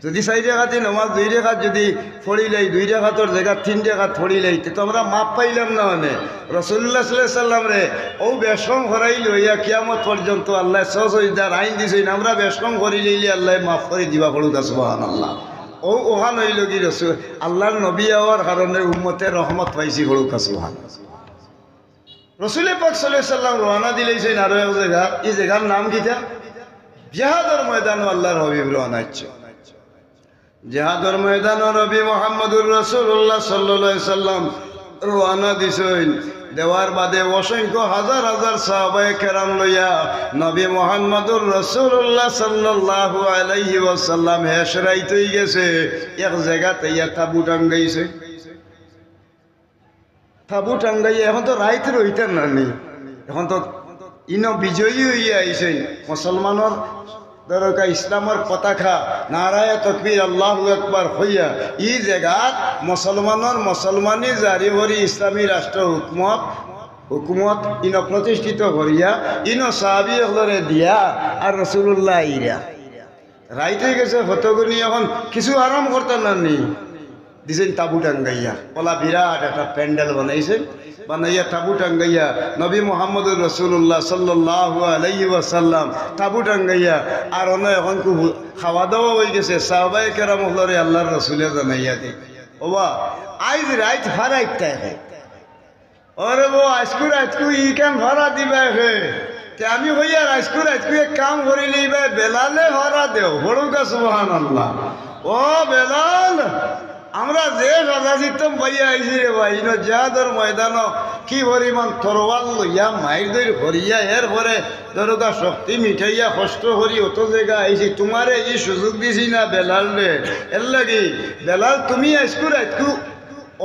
যদি 4 রাকাতি নামাজ 2 রাকাত যদি পড়িলাই 2 রাকাতর জায়গা 3 রাকাত পড়িলাই তো আমরা মাপ পাইলাম না মানে রাসূলুল্লাহ সাল্লাল্লাহু আলাইহি সাল্লাম রে ও বেশকম করাই লইয়া কিয়ামত পর্যন্ত আল্লাহ সহজদার আইন দিছেন আমরা বেশকম করি লইলে আল্লাহ মাফ করে দিবা বলুক সুবহানাল্লাহ ও ওহান হইল কি রাসূল আল্লাহর নবী হওয়ার কারণে উম্মতের রহমত পাইছি বলুক সুবহানাল্লাহ রাসূল পাক সাল্লাল্লাহু আলাইহি সাল্লাম রওনা দিলেছেন আর এক জায়গা এই জায়গার নাম কিটা জিহাদের ময়দান আল্লাহর হাবিব রওনা হচ্ছে জিহাদের ময়দান নবী মুহাম্মদুর রাসূলুল্লাহ সাল্লাল্লাহু আলাইহি সাল্লাম রওনা দিছেন দেওয়ার বাদে অসংখ্য হাজার হাজার সাহাবায়ে কেরাম লইয়া নবী মুহাম্মদুর রাসূলুল্লাহ সাল্লাল্লাহু আলাইহি ওয়াসাল্লাম হেশরাইতেই গেছে এক জায়গাতে ইয়া তাবু টাঙ্গাইছে তাবু টাঙ্গাই এখন তো রাইতে রইতেন না নি এখন তো ইনো বিজয়ী হইয়া আইছেন মুসলমানের দরকা ইসলামের পতাকা নারায়ে তাকবীর আল্লাহু আকবার হইয়া এই জায়গাত মুসলমানি জারি করি ইসলামী রাষ্ট্র হুকুমত ইনো প্রতিষ্ঠিত করিয়া ইনো সাহাবী হলরে দিয়া আর রাসূলুল্লাহ আইরা রাইতে গেছে ফতগুনি এখন কিছু আরাম করতেন না নি দিছেন তাবু টাঙ্গাইয়া পলা বিরাট একটা প্যান্ডেল বানাইছেন বানাইয়া তাবু টাঙ্গাইয়া নবী মুহাম্মদুর রাসূলুল্লাহ সাল্লাল্লাহু আলাইহি ওয়াসাল্লাম তাবু টাঙ্গাইয়া আর অন্য এখন খুব খাওয়া দাওয়া হয়ে গেছে সাহাবায়ে কেরাম হলরে আল্লাহর রাসূলে জানাইয়া দে ওবা আইজ রাইত ফারাইতে হে ওরে বো আজকু ই কেন ভাড়া দিবে হে তে আমি হইয়া আজকু এক কাম করি লইবে বেলালে ভাড়া দেও বড়ুকা সুবহানাল্লাহ ও বেলাল আমরা যে রাজা চিত্তম পাইয়া আইছি রে ভাই ইনো জিহাদের ময়দান কি পরিমাণ তরোয়াল লইয়া মাইর দইর ভরিয়া এরপরে দরগা শক্তি মিঠাইয়া কষ্ট করি অত জায়গা আইছি তোমারে এই সুযোগ দিছি না বেলাল রে এর লাগি বেলাল তুমি আজকু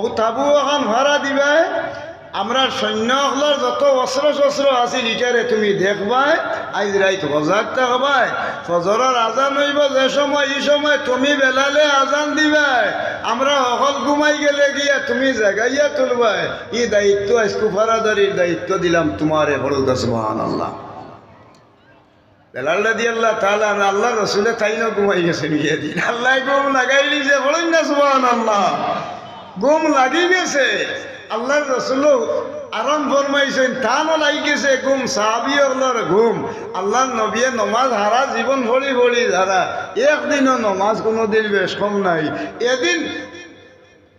ও তাবু এখন ভাড়া দিবা আমরা সৈন্যসকলের যত অস্ত্র শস্ত্র আছিল ইটারে তুমি দেখবাই আজ রাইত সজাগ থাকবাই ফজরের আজান হইব যে সময় এই সময় তুমি বেলালে আজান দিবাই আমরা সকল ঘুমাই গেলে গিয়া তুমি জাগাইয়া তুলবাই এই দায়িত্ব আজকু ফারাদারির দায়িত্ব দিলাম তোমারে বড়ুকা সুবহানাল্লাহ বেলাল রাদিয়াল্লাহু তাআলা আল্লাহ রাসূলে তাইনো ঘুমাই গেছেন গিয়া দিন আল্লাহ ঘুম লাগাই দিয়েছে বলেন না সুবহানাল্লাহ ঘুম লাগি গেছে আল্লাহর রাসূল আরাম ফরমাইছেন তানো লাগি গেছে ঘুম সাহাবী হলর ঘুম আল্লাহর নবী নমাজ হারা জীবন ভরি ধারা একদিনও নমাজ কোনোদিন বেশ কম নাই এদিন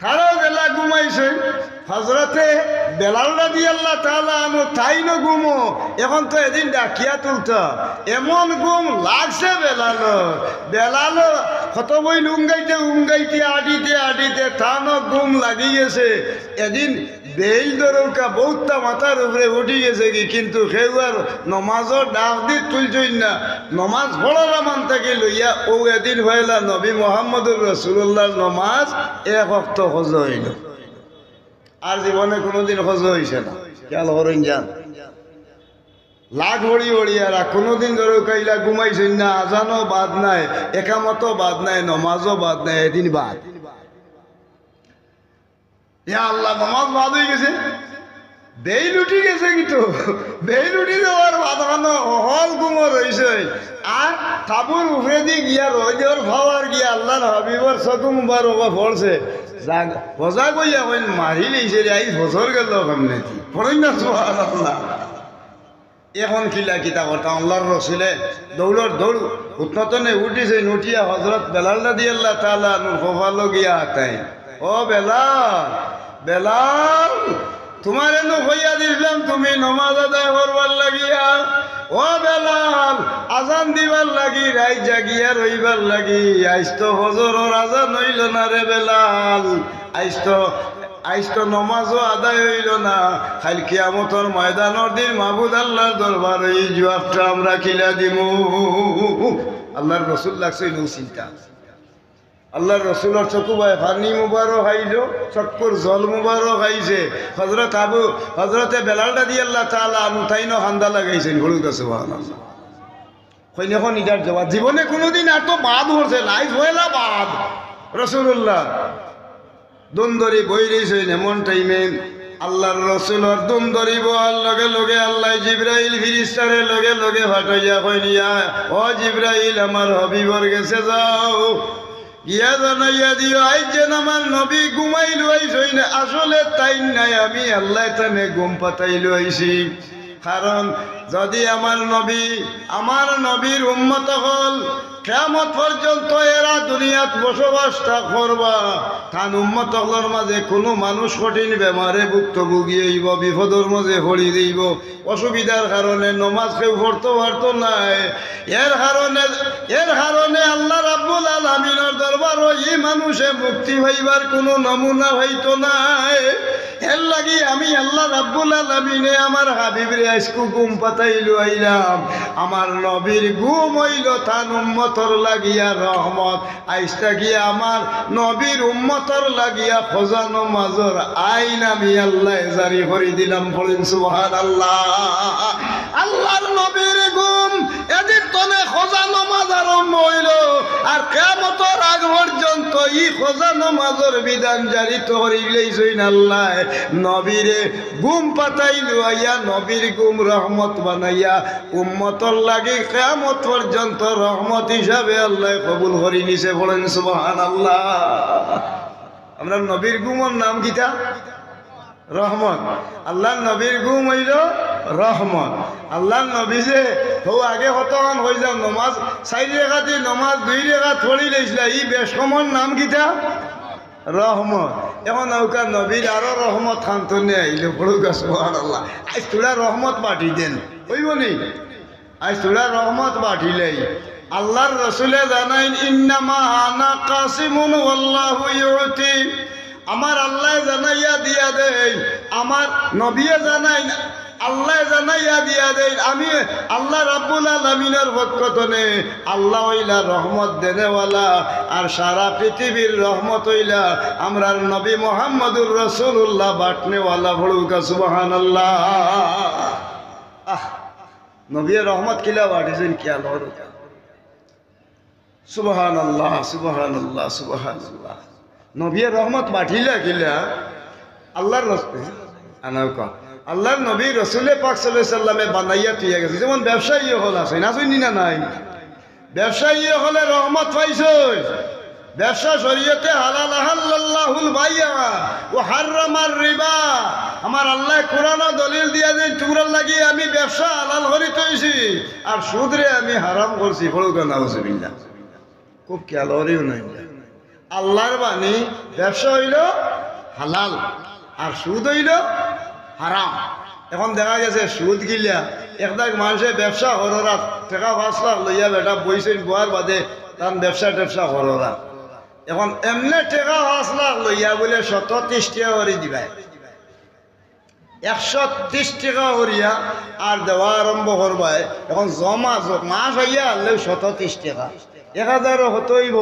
তারা বেলা ঘুমাইছে হজরতে বেলাল রাদিয়াল্লাহু তাআলা আনহু তাইনো ঘুমো এখন তো এদিন ডাকিয়া তুলতা এমন ঘুম লাগছে বেলাল কত বই উঙ্গাইতে আডিতে তানো ঘুম লাগি গেছে এদিন বেল দরৌকা বহুতটা মাথার উপরে উঠি গেছে কি কিন্তু সেউয়ার নমাজর ডাক দি তুলছই না নমাজ পড়ার মান থেকে লইয়া ও এদিন হইলা নবী মুহাম্মদুর রাসূলুল্লাহর নমাজ এক ওয়াক্ত হজ হইল আর জীবনে কোনোদিন হজ হইছে না খেয়াল করেন যান লাখ হড়ি আর কোনোদিন দরকাইলা ঘুমাইছেন না আজানও বাদ নাই একামতও বাদ নাই নমাজও বাদ নাই এদিন বাদ ইয়া আল্লাহ নমাজ বাদ হয়ে গেছে বেইল উঠি গেছে কিন্তু বেইল উঠি যাওয়ার বাদানো হল ঘুমো রয়েছে আর তাবুর উপরে দিয়ে গিয়া রোজর খাওয়ার গিয়া আল্লাহর হাবিবর চকু মুবারক পড়ছে বজা কইয়া কইন মারি লইছে রে আই বছর গেল কেমনে পড়ই না সুবহানাল্লাহ এখন কিলা কিতা করতাম আল্লাহর রসুলে দৌড় উত্তনে উঠিছে উঠিয়া হজরত বেলাল রাদিয়াল্লাহু তাআলা নূর খোফালো গিয়া আতাই ও বেলাল তোমারে নো হইয়া দিলাম তুমি নমাজ আদায় করবার লাগিয়া ও বেলাল আজান দিবার লাগি রাইত জাগিয়া রইবার লাগি আইজ তো ফজরের আজান হইল না রে বেলাল আইজ তো নমাজও আদায় হইল না খালি কিয়ামতের ময়দানের দিন মাহবুদ আল্লাহর দরবার এই জবাবটা আমরা কিলা দিমু আল্লাহর রাসূল লাগছে নো চিন্তা আল্লাহর রাসূলের চকু ভাই পানি মুবারক আইল চকুর জল মুবারক আইছে হযরতে বেলাল রাদিয়াল্লাহু তাআলা আনহু তাইনো হান্দা লাগাইছেন বলুকা সুবহানাল্লাহ কইন এখন ইদার জবাব জীবনে কোনোদিন এত বাদ হচ্ছে লাইফ হইলা বাদ রাসূলুল্লাহ দুন্দরি বই রইছেন এমন টাইমে আল্লাহর রাসূলের দুন্দরি বল লগে আল্লাহ জিবরাইল ফেরেশতারে লগে ফাটাইয়া কইনিয়া ও জিবরাইল আমার হাবিবর কাছে যাও গিয়া জানাইয়া দিও আই যেন আমার নবী ঘুমাইলো আইসই না, আসলে তাই নাই, আমি আল্লাহ তানে ঘুম পাতাইলো আইছি। কারণ যদি আমার নবীর উম্মত হল কিয়ামত পর্যন্ত এরা দুনিয়াত বসবাসটা করবা, তান উম্মত হলর মাঝে কোনো মানুষ কঠিন বেমারে ভুক্তভোগী হইব, বিপদর মাঝে হরি দিব, অসুবিধার কারণে নমাজ কেউ পড়তে পারত নাই। এর কারণে আল্লাহ রাব্বুল আলামিনের দরবার এই মানুষে মুক্তি পাইবার কোনো নমুনা হইতো নাই। এর লাগি আমি আল্লাহ রাব্বুল আলামিনে আমার হাবিবরে আজকু ঘুম পাতাইলো আইলাম। আমার নবীর ঘুম হইল তান উম্মতর লাগিয়া রহমত, আইসটা গিয়া আমার নবীর উম্মতর লাগিয়া খোজানো মাজর আইন আমি আল্লাহ জারি করে দিলাম। বলেন সুবহানাল্লাহ। আল্লাহর নবীর ঘুম এদিক তনে খোজানো মাজ আরম্ভ হইল, আর কিয়ামতের আগ পর্যন্ত ই খোজানো মাজর বিধান জারি করিলেই জইন আল্লাহ নবীরে ঘুম পাতাইলো আইয়া নবীর ঘুম রহমত বানাইয়া উম্মতর লাগি কিয়ামত পর্যন্ত রহমত হিসাবে আল্লাহ কবুল করে নিছে। বলেন সুবহানাল্লাহ। আমরা নবীর ঘুমের নাম কিতা? রহমত। আল্লাহর নবীর ঘুম হইল রহমত। আল্লাহর নবী যে আগে কতক্ষণ হয়ে যাও নমাজ 4 রাকাত নমাজ 2 রাকাত পড়ি লইছিল, ই বেশকমর নাম কিতা? রহমত। এখন নৌকা নবীর আরো রহমত খান্তনে আইল। পড়ুকা সুবহানাল্লাহ। আজ তোরা রহমত পাঠি দেন হইব নি? আজ তোরা রহমত পাঠিলেই আল্লাহর রসুলে জানাইন ইন্নামা আনা কাসিমুন ওয়াল্লাহু ইউতি। আমার আল্লাহ জানাইয়া দিয়া দেয়, আমার নবীয়ে জানাই, আল্লাহ জানাইয়া দিয়া দেয়, আমি আল্লাহ রাব্বুল আলামিনের পক্ষতনে আল্লাহ হইলা রহমত দেনেওয়ালা, আর সারা পৃথিবীর রহমত হইলা আমরার নবী মুহাম্মদুর রাসূলুল্লাহ বাটনেওয়ালা। বলুকা সুবহানাল্লাহ। নবীর রহমত কিলা বাটিছেন খেয়াল হরু। সুবহানাল্লাহ সুবহানাল্লাহ সুবহানাল্লাহ। নবীর রহমত বাটিলা কিলা আল্লাহর রসুল আল্লাহর নবী রসুলে পাক সাল্লাল্লাহু আলাইহি সাল্লামে বানাইয়া তুইয়া গেছে। যেমন ব্যবসায়ী হল আছে না, শুনি না নাই? ব্যবসায়ী হলে রহমত পাইছে। ব্যবসা শরীয়তে হালাল আহাল্লাল্লাহুল বাইয়া ওয়া হারামার রিবা। আমার আল্লাহ কোরআন দলিল দিয়া দেন তোমরা লাগি আমি ব্যবসা হালাল করি তৈছি, আর সুদরে আমি হারাম করছি। পড়ুকা নাউজুবিল্লাহ। খুব খেয়াল করিও নাই। আল্লাহর বাণী ব্যবসা হইল হালাল আর সুদ হইল হারাম। এখন দেখা গেছে সুদ গিলা একদাক মানুষের ব্যবসা হররা টাকা 5 লাখ লইয়া বেটা বইছেন, বোয়ার বাদে তার ব্যবসা হররা। এখন এমনি টাকা 5 লাখ লইয়া বলে 130 টাকা করে দিবা, 130 টাকা করিয়া আর দেওয়া আরম্ভ করবাই। এখন জমা মাস হইয়া আনলেও 130 টাকা, 1000 হতো হইব,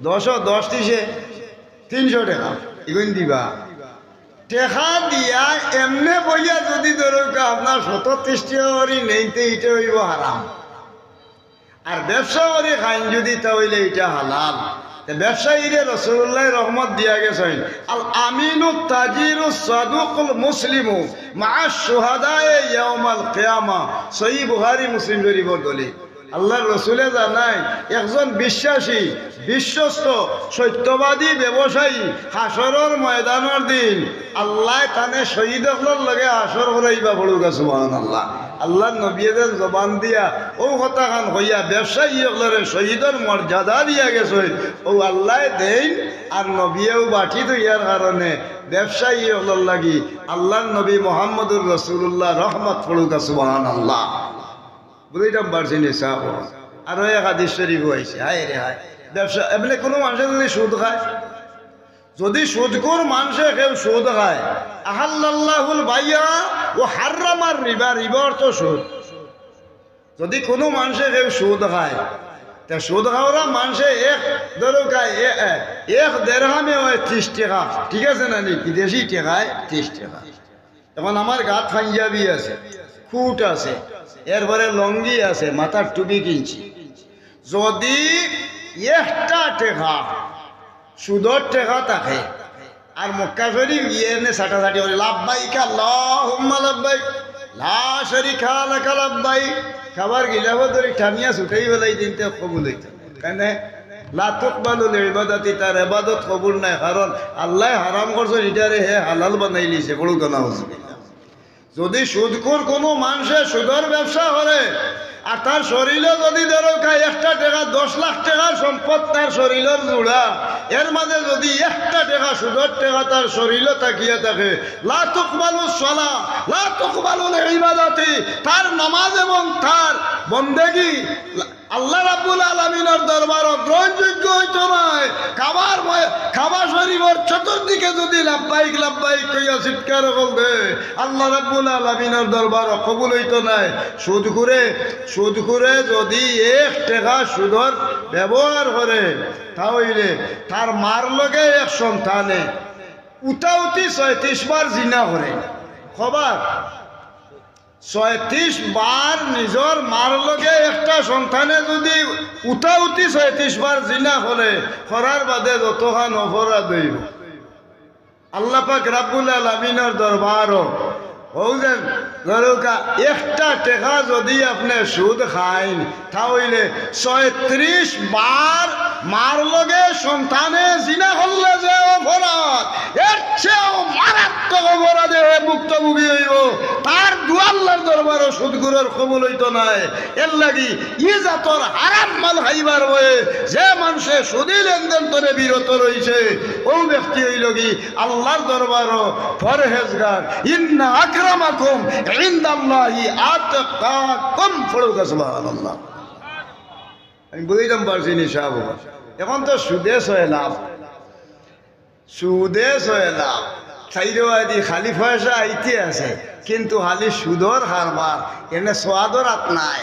10 দিছে 300 টাকা এগুন দিবা। টেকা দিয়া এমনে বইয়া যদি ধরুকা আপনার 130 টাকা করি নেইতে এটা হইব হারাম, আর ব্যবসা করে খাইন যদি তা হইলে এটা হালাল। ব্যবসায়ীরে রাসূলুল্লাহ রহমত দিয়া গেছেন আল আমিনু তাজিরু সাদুকুল মুসলিমু মা শুহাদায়ে ইয়াউমাল কিয়ামা। সহিহ বুখারী মুসলিম শরীফের দলিল। আল্লাহর রসুলে জানাই একজন বিশ্বাসী বিশ্বস্ত সত্যবাদী ব্যবসায়ী হাসরের ময়দানের দিন আল্লাহ তানে শহীদগুলোর লগে হাসর করাইবা। বলুকা সুবহানাল্লাহ। আল্লাহর নবীদের জবান দিয়া ও কথা খান হইয়া ব্যবসায়ীগুলোরে শহীদের মর্যাদা দিয়া গেছে ও আল্লাহ দেন, আর নবীও বাটি দইয়ার কারণে ব্যবসায়ীগুলোর লাগি আল্লাহর নবী মুহাম্মদুর রাসূলুল্লাহ রহমত। পড়ুকা সুবহানাল্লাহ। বুঝলাম পারছি নি সাহেব। আরো এক হাদিস শরীফ হয়েছে, হায় রে হায়, ব্যবসা এমনি কোনো মানুষে যদি সুদ খায়, যদি সুদখোর মানুষে কেউ সুদ খায়, আহাল্লাল্লাহুল বাইয়া ও হারামার রিবা। রিবা অর্থ সুদ। যদি কোনো মানুষে কেউ সুদ খায়, তা সুদ খাওয়া মানুষে এক ধরো খায় 1 দেড়হামে হয় 30 টাকা, ঠিক আছে না? নি বিদেশি টাকায় 30 টাকা। এখন আমার গাত পাঞ্জাবি আছে, খুট আছে, এরপরে লঙ্গি আছে, মাথার টুপি কিনছি। যদি 1টা টাকা সুদর টাকা থাকে আর মক্কা শরীফ গিয়ে এনে ছাটাছাটি করে লাব্বাইক আল্লাহুম্মা লাব্বাইক লা শারীকা লাকা লাব্বাইক, খাবার গিলাব ধরে টানিয়া ছুটাই বেলাই দিনতে কবুল হইত। কেন লা তুকবালুল ইবাদাতি, তার ইবাদত কবুল নাই, কারণ আল্লাহ হারাম করছেন এটারে হে হালাল বানাই লিছে। বড় কথা হচ্ছে, যদি সুদখোর কোনো মানুষের সুদের ব্যবসা করে আর তার শরীরে যদি ধরো একটা টাকা 10 লাখ টাকার সম্পদ তার শরীরের জোড়া, এর মাঝে যদি একটা টাকা সুদের টাকা তার শরীরে তাকিয়ে থাকে, লা তুকবালুস সালাহ লা তুকবালুল ইবাদাতি, তার নামাজ এবং তার বন্দেগী আল্লাহ রাব্বুল আলামিনের দরবারে গ্রহণযোগ্য হইতো না। কাবা শরীফের চতুর্দিকে যদি লাব্বাইক লাব্বাইক কইয়া চিৎকার করবে, আল্লাহ রাব্বুল আলামিনের দরবারে কবুল হইতো না। সুদ করে যদি 1 টাকা সুদের ব্যবহার করে, তাহলে তার মার লগে এক সন্তানে উতাউতি 36 বার জিনা করে। খবর 36 বার নিজের মার লগে একটা সন্তানে যদি উতাউতি 36 বার জিনা করে, করার বাদে যতখান অপরাধ হইব আল্লাহ পাক রাব্বুল আলামিনের দরবারও হৌজেন ধরুকা একটা টাকা যদি আপনি সুদ খাইন, তাহলে 36 বার মার লগে সন্তানে জিনা করলে যে অপরাধ, এর চেয়েও মারাত্মক অপরাধে ভুক্তভোগী হইব। তার দুয়াল্লার দরবারও সুদগুলোর কবুল হইতো নাই। এর লাগি ই জাতর হারাম মাল খাইবার বয়ে যে মানুষে সুদি লেনদেন করে বিরত রয়েছে, ও ব্যক্তি হইল কি আল্লাহর দরবারও পরহেজগার। ইন্না আকরামাকুম ইনদাল্লাহি আতকাকুম, পড়ুকা সুবহানাল্লাহ। আমি বুঝাইতাম পারছি নি সাহেব, এখন তো সুদে সয়ে লাভ, সুদে সয়ে লাভ চাইদি খালি পয়সা আইতে আছে, কিন্তু খালি সুদর হারবার এনে সোয়াদর হাত নাই।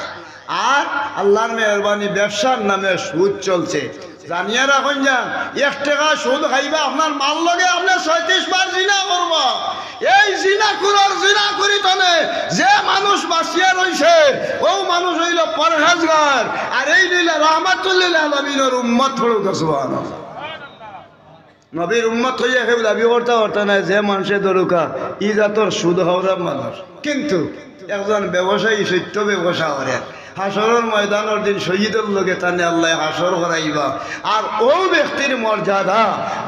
আর আল্লাহর মেহরবানি ব্যবসার নামে সুদ চলছে। জানিয়ে রাখুন যান, 1 টাকা সুদ খাইবা আপনার মাল লগে আপনি 36 বার জিনা করবা। এই জিনা করি তনে যে মানুষ বাঁচিয়া রয়েছে ও মানুষ হইল পরহেজগার, আর এই দিলে রাহমাতুল লিল আলামিনের উম্মত। পড়ুক সুবহানাল্লাহ। নবীর উম্মত হইয়া কেউ দাবি করতে নাই যে মানুষের দরুকা ই জাতর সুদ হাওরা মানুষ। কিন্তু একজন ব্যবসায়ী সত্য ব্যবসা করেন, হাসরের ময়দানের দিন শহীদের লোকে তানে আল্লাহ হাসর করাইবা। আর ও ব্যক্তির মর্যাদা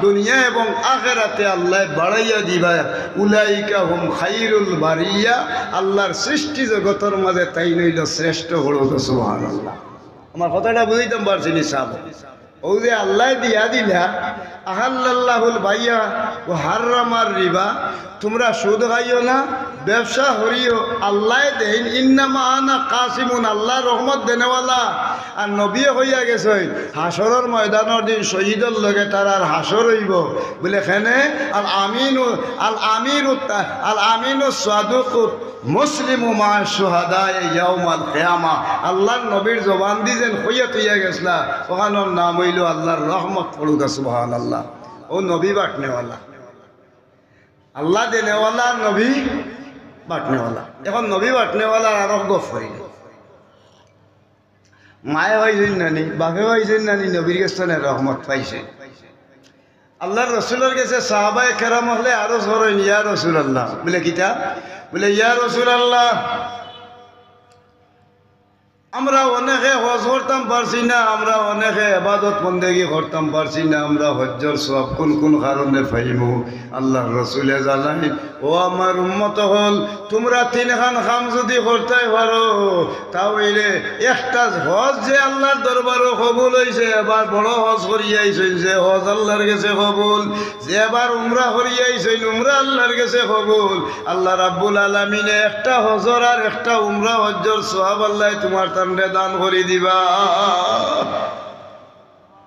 দুনিয়া এবং আখিরাতে আল্লাহ বাড়াইয়া দিবা। উলাইকা হুম খাইরুল বারিয়া, আল্লাহর সৃষ্টি জগতের মাঝে তাই নইল শ্রেষ্ঠ। হলো সুবহানাল্লাহ। আমার কথাটা বুঝাইতাম পারছি নি সাহেব? ও যে আল্লাহ দিয়া দিলা আহাল্লাহুল বাইয়া ও হাররামার রিবা, তোমরা সুদ খাইও না, ব্যবসা হরিও, আল্লাহ দেন ইন্নামা আনা কাসিমুন, আল্লাহ রহমত দেনেওয়ালা। আর নবী হইয়া গেছে হাসরের ময়দানের দিন শহীদের লগে তার আর হাসর হইব বলে খেনে আল আমিনু সাদুকুত মুসলিমু মা শুহাদা ইয়াউমাল কিয়ামা। আল্লাহর নবীর জবান দিয়েছেন হইয়া তুইয়া গেছলা, ওখানোর নাম হইল আল্লাহর রহমত। পড়ুক সুবহানাল্লাহ। ও নবী বাটনেওয়ালা, আল্লাহ দেনেওয়ালা, নবী বাটনেওয়ালা। এখন নবী বাটনেওয়ালা আরো গফ করি, মায়ে হয়েছেন নানি, বাপে হয়েছেন নানি, নবীর কাছে রহমত পাইছে। আল্লাহর রসুলের কাছে সাহাবায়ে কেরাম হলে আরো সরেন, ইয়া রাসূলুল্লাহ বলে কিতা বলে, ইয়া রাসূলুল্লাহ আমরা অনেকে হজ করতাম পারছি না, আমরা অনেকে ইবাদত বন্দেগী করতাম পারছি না, আমরা হজ্জর সব কোন কোন কারণে পাইমু। আল্লাহর রসুলে জানাই, ও আমার উম্মত হল, তোমরা 3 খান কাম যদি করতে পারো, তাহলে একটা হজ যে আল্লাহর দরবারও কবুল হয়েছে, এবার বড় হজ করিয়াইছেন যে হজ আল্লাহর কাছে কবুল, যে এবার উমরা করিয়াইছেন উমরা আল্লাহর কাছে কবুল। আল্লাহ রাব্বুল আলামিনে একটা হজর আর একটা উমরা হজ্জর সওয়াব আল্লাহ তোমার তান্ডে দান করে দিবা।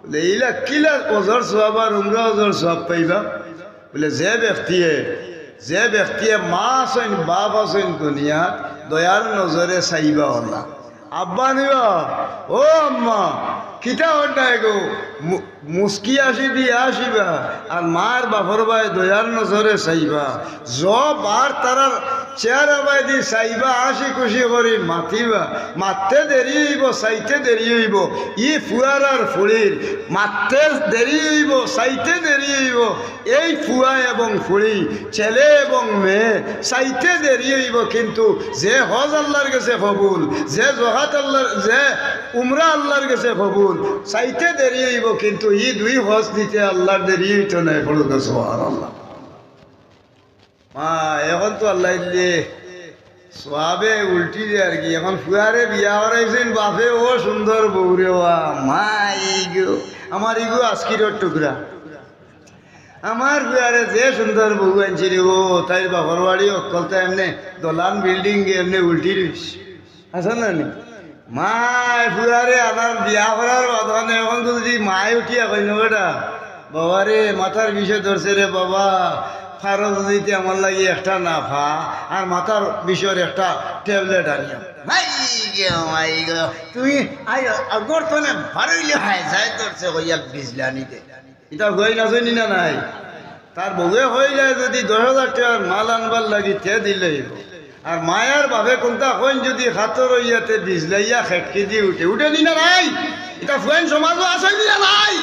বলে এইলা কিলা হজর সওয়াব আর উমরা হজর সওয়াব পাইবা? বলে যে ব্যক্তিয়ে মা আছেন বাপ আছেন দুনিয়াত দয়ার নজরে চাইবা আল্লাহ। আব্বা নিবা, ও আম্মা কিতা হটায় গো মুস্কি আসি দিয়ে আসিবা, আর মার বাপর ভাই দয়ার নজরে চাইবা। বার তারার চেহারা বাই দি চাইবা, আসি খুশি করি মাতিবা। মারতে দেরি হইব, চাইতে দেরি হইব। ই ফুয়ার আর ফুড়ির মারতে দেরি হইব, চাইতে দেরি হইব। এই ফুয়া এবং ফুড়ি, ছেলে এবং মেয়ে চাইতে দেরি হইব, কিন্তু যে হজ আল্লাহর কাছে কবুল, যে জহাত আল্লাহর, যে উমরা আল্লাহর কাছে কবুল চাইতে দেরি হইব, কিন্তু ই 2 হজ দিতে আল্লাহর দেরি হইতো না। পড়ুক সুবহানাল্লাহ। মা এখন তো আল্লাহ দিয়ে সবে উল্টি যায় আর কি। এখন ফুয়ারে বিয়া করাইছেন বাপে, ও সুন্দর বউরে, মা ইগো আমার ইগো আজকির টুকরা। আমার ফুয়ারে যে সুন্দর বউ আনছি রে, ও তাই বাপর বাড়ি অকলতা এমনি দলান বিল্ডিং এমনি উল্টি রইস আসেন না নি। মায় ফুয়ারে আমার বিয়া করার বাদনে এখন যদি মায় উঠিয়া কই নটা বাবারে মাথার বিষয় ধরছে রে বাবা, ফারজ দিতে আমার লাগে একটা নাফা আর মাথার বিষয়ের একটা ট্যাবলেট আনিয়া তুমি আগর তো না ভারইলে হায় যায় ধরছে হইয়া বিজলানিতে এটা হয়ে না জানি না নাই। তার বউয়ে হয়ে যায় যদি 10,000 টাকার মাল আনবার লাগি তে দিলে, আর মায়ার ভাবে কোনটা হইন যদি হাতর হইয়াতে বিজলাইয়া খেটকি দিয়ে উঠে উঠে নি না নাই। এটা ফুয়েন সমাজও আছে নি না নাই।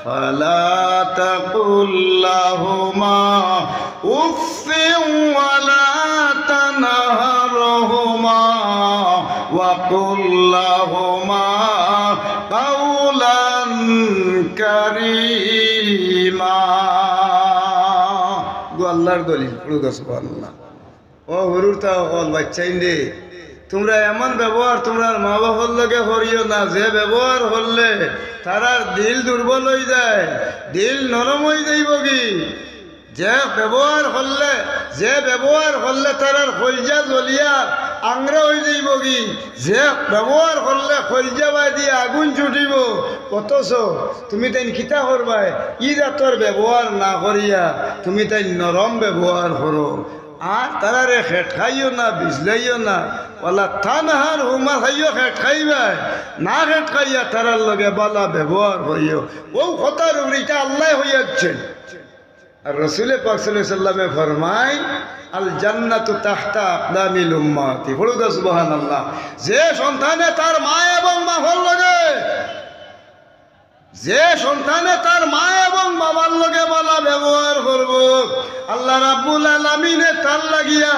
فلا تقل لهما أف ولا تنهرهما وقل لهما قولا كريما। আল্লাহর দলিল পড়ুক সুবহানাল্লাহ। ও হুরুর তা হল বাচ্চাইন রে, তোমরা এমন ব্যবহার তোমরা মা বাবার লগে করিও না যে ব্যবহার করলে তারার দিল দুর্বল হয়ে যায়, দিল নরম হয়ে যাইব কি। যে ব্যবহার করলে তারার কলজা জ্বলিয়া আংরা হয়ে যাইব কি। যে ব্যবহার করলে কলজা বাই দিয়ে আগুন ছুটিব। অথচ তুমি তাই কিতা করবাই ই জাতর ব্যবহার না করিয়া তুমি তাই নরম ব্যবহার করো। আর তারারে খেট খাইও না, বিজলাইও না। ওলা থানহার হুমা খাইও খেট খাইবাই না, খেট খাইয়া তারার লগে বালা ব্যবহার হইও। ও কথার উপরিটা আল্লাহ হইয়াছেন। আর রসুল পাক সাল্লাল্লাহু আলাইহি সাল্লামে ফরমায় আল জান্নাতু তাহতা আকদামিল উম্মতি। পড়ুক সুবহানাল্লাহ। যে সন্তানে তার মা এবং বাবার লগে, যে সন্তানে তার মা এবং বাবার লগে বলা ব্যবহার করব, আল্লাহ রাব্বুল আলামিনে তার লাগিয়া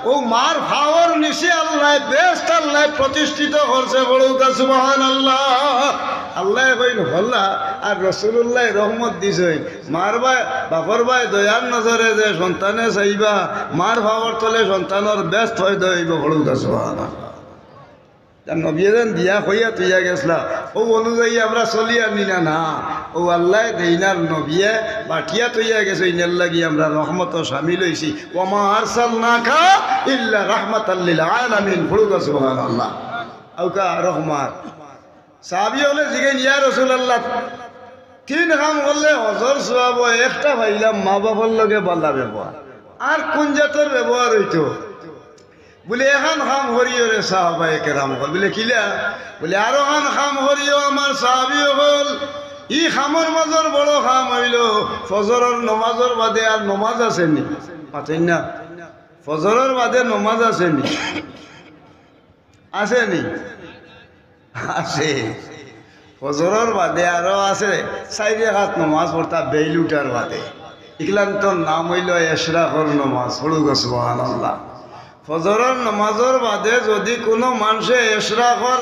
ও মার ভাওয়ার নিচে আল্লাহ বেস্ট আল্লাহ প্রতিষ্ঠিত করছে। পড়ুক সুবহানাল্লাহ। আল্লাহ কইন হল্লা আর রাসূলুল্লাহ রহমত দিছে মার ভাই বাপর ভাই দয়ার নজরে যে সন্তানে চাইবা মার ভাওয়ার তলে সন্তানের বেস্ট হয়ে দইব। পড়ুক সুবহানাল্লাহ। নবীন দিয়া হইয়া তুইয়া গেছলা ও অনুযায়ী আমরা চলি আনি না না, ও আল্লাহ দেইনার নবিয়ে বাটিয়া তুইয়া গেছে। ইনার লাগি আমরা রহমত শামিল হইছি। ওমা আরসালনাকা ইল্লা রাহমাতাল লিল আলামিন। পড়ুক সুবহানাল্লাহ। আউকা রহমান সাহাবী হলে জিগাইন ইয়া রাসূলুল্লাহ 3 কাম করলে হজর সওয়াব, একটা ভাইলাম মা বাবার লগে বালা ব্যবহার, আর কোন জাতের ব্যবহার হইতো? বলে এখন খাম হরিও রে সাহাবায়ে কেরাম হল। বলে কিলা? বলে আরো খান খাম হরিও আমার সাহাবী হল। ই খামর মাজর বড় খাম হইল ফজরের নমাজের বাদে। আর নমাজ আসেনি পাতেন না? ফজরের বাদে নমাজ আসেনি? আসেনি? আছে। ফজরের বাদে আরো আছে 4 রাকাত নমাজ পড়তা বেইল উঠার বাদে। ইগলান্তর নাম হইল ইশরাকর নমাজ। পড়ুক সুবহানাল্লাহ। ফজরের নমাজের বাদে যদি কোনো মানুষে ইশরাকর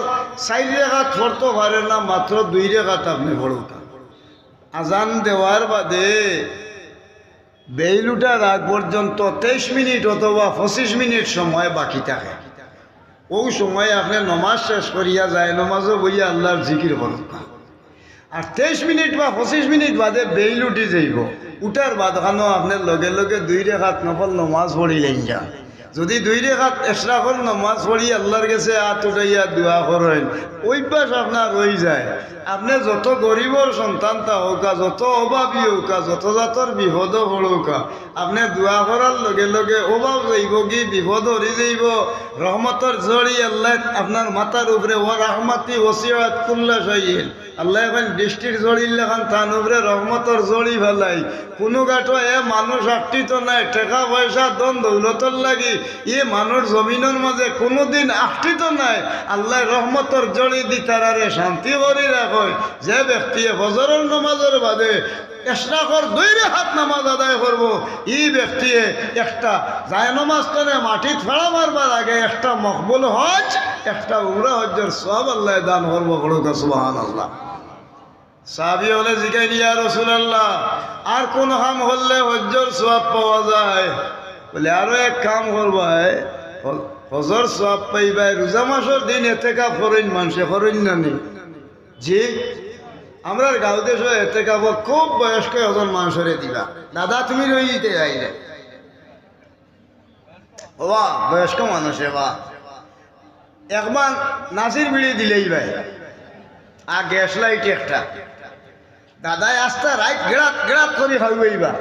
4 রাকাত পড়তে পারে না, মাত্র 2 রাকাত আপনি পড়ুক। আজান দেওয়ার বাদে বেইল উঠার আগ পর্যন্ত 23 মিনিট অথবা 25 মিনিট সময় বাকি থাকে। ওই সময় আপনি নমাজ শেষ করিয়া যায় নমাজও বইয়া আল্লাহর জিকির করুন। আর 23 মিনিট বা 25 মিনিট বাদে বেইল উঠি যাইব। উঠার বাদ খানো আপনার লগে লগে 2 রাকাত নফল নমাজ পড়িলেন যা। যদি 2 রাকাত ইশরাকর নমাজ পড়ি আল্লাহর কাছে হাত উঠাইয়া দোয়া করেন, অভ্যাস আপনার রয়ে যায়। আপনি যত গরিবর সন্তান তা হোকা, যত অভাবী হোকা, যত জাতর বিপদ পড়ুকা, আপনি দোয়া করার লগে লগে অভাব যাইব কি বিপদ হরি যাইব। রহমতর জড়ি আল্লাহ আপনার মাথার উপরে ও রাহমাতি ওসিয়াত কুল্লা শাইইন। আল্লাহ এখন দৃষ্টির জড়ির লেখান তান উপরে রহমতর জড়ি ফেলাই। কোনো গাটো মানুষ আট্টিত নাই, টাকা পয়সা দন দৌলতর লাগি ই মানুষ জমিনের মাঝে কোনোদিন আষ্টিত নাই আল্লাহ রহমতর জড়ি দি তারারে শান্তি করি রাখয় যে ব্যক্তিয়ে ফজরের নামাজের বাদে এশরাকর 2 রাকাত নামাজ আদায় করব ই ব্যক্তিয়ে একটা যায় নামাজ করে মাটিত ফেলা মারবার আগে একটা মকবুল হজ একটা উমরা হজ্জের সওয়াব আল্লাহ দান করব বড় সুবহানাল্লাহ সাহাবী হলে জিগাই ইয়া রাসূলুল্লাহ আর কোন কাম হলে হজ্জের সওয়াব পাওয়া যায় বলে আরো এক কাম করবাই হজর সওয়াব পাইবাই রোজা মাসের দিন ইতিকাফ করেন মানুষে করেন না নি জি আমরা গাঁও দেশে ইতিকাফ খুব বয়স্ক হজন মানুষরে দিবা দাদা তুমি রইতে আইলে বাবা বয়স্ক মানুষে বা একবার নাসির বিড়ি দিলেই ভাই আর গ্যাস লাইট একটা দাদাই আস্তা রাইট গেড়াত গেড়াত করে খাইবা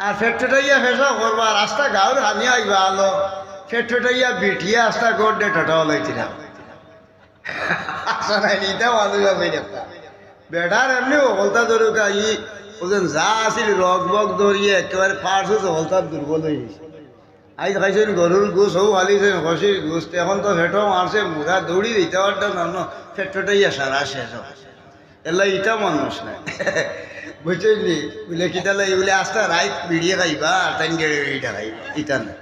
আর ফেটফেটাইয়া ফেসা করবা রাস্তা গাঁর হানি আইবা আলো ফেটফেটাইয়া বিটিয়া আস্তা গোডে ঠটাও লাইছিলাম আসা নাই নিতে মানুষ আছে একটা বেটার এমনি হলতা ধরুকা ই ওজন যা আছিল রগ বগ ধরিয়ে একেবারে পার্স হচ্ছে হলতার দুর্বল হয়ে গেছে আজ খাইছেন গরুর গোস হও হালিছেন খসির গোস এখন তো ফেটো মারছে মুড়া দৌড়ি দিতে পারতাম না ফেটফেটাইয়া সারা শেষ এলা ইটা মানুষ নাই বুঝছেন নি বলে কিতা লাগে বলে আস্তা রাইত বিড়িয়ে খাইবা আর তাই গেড়ে ইটা খাইবা ইটা না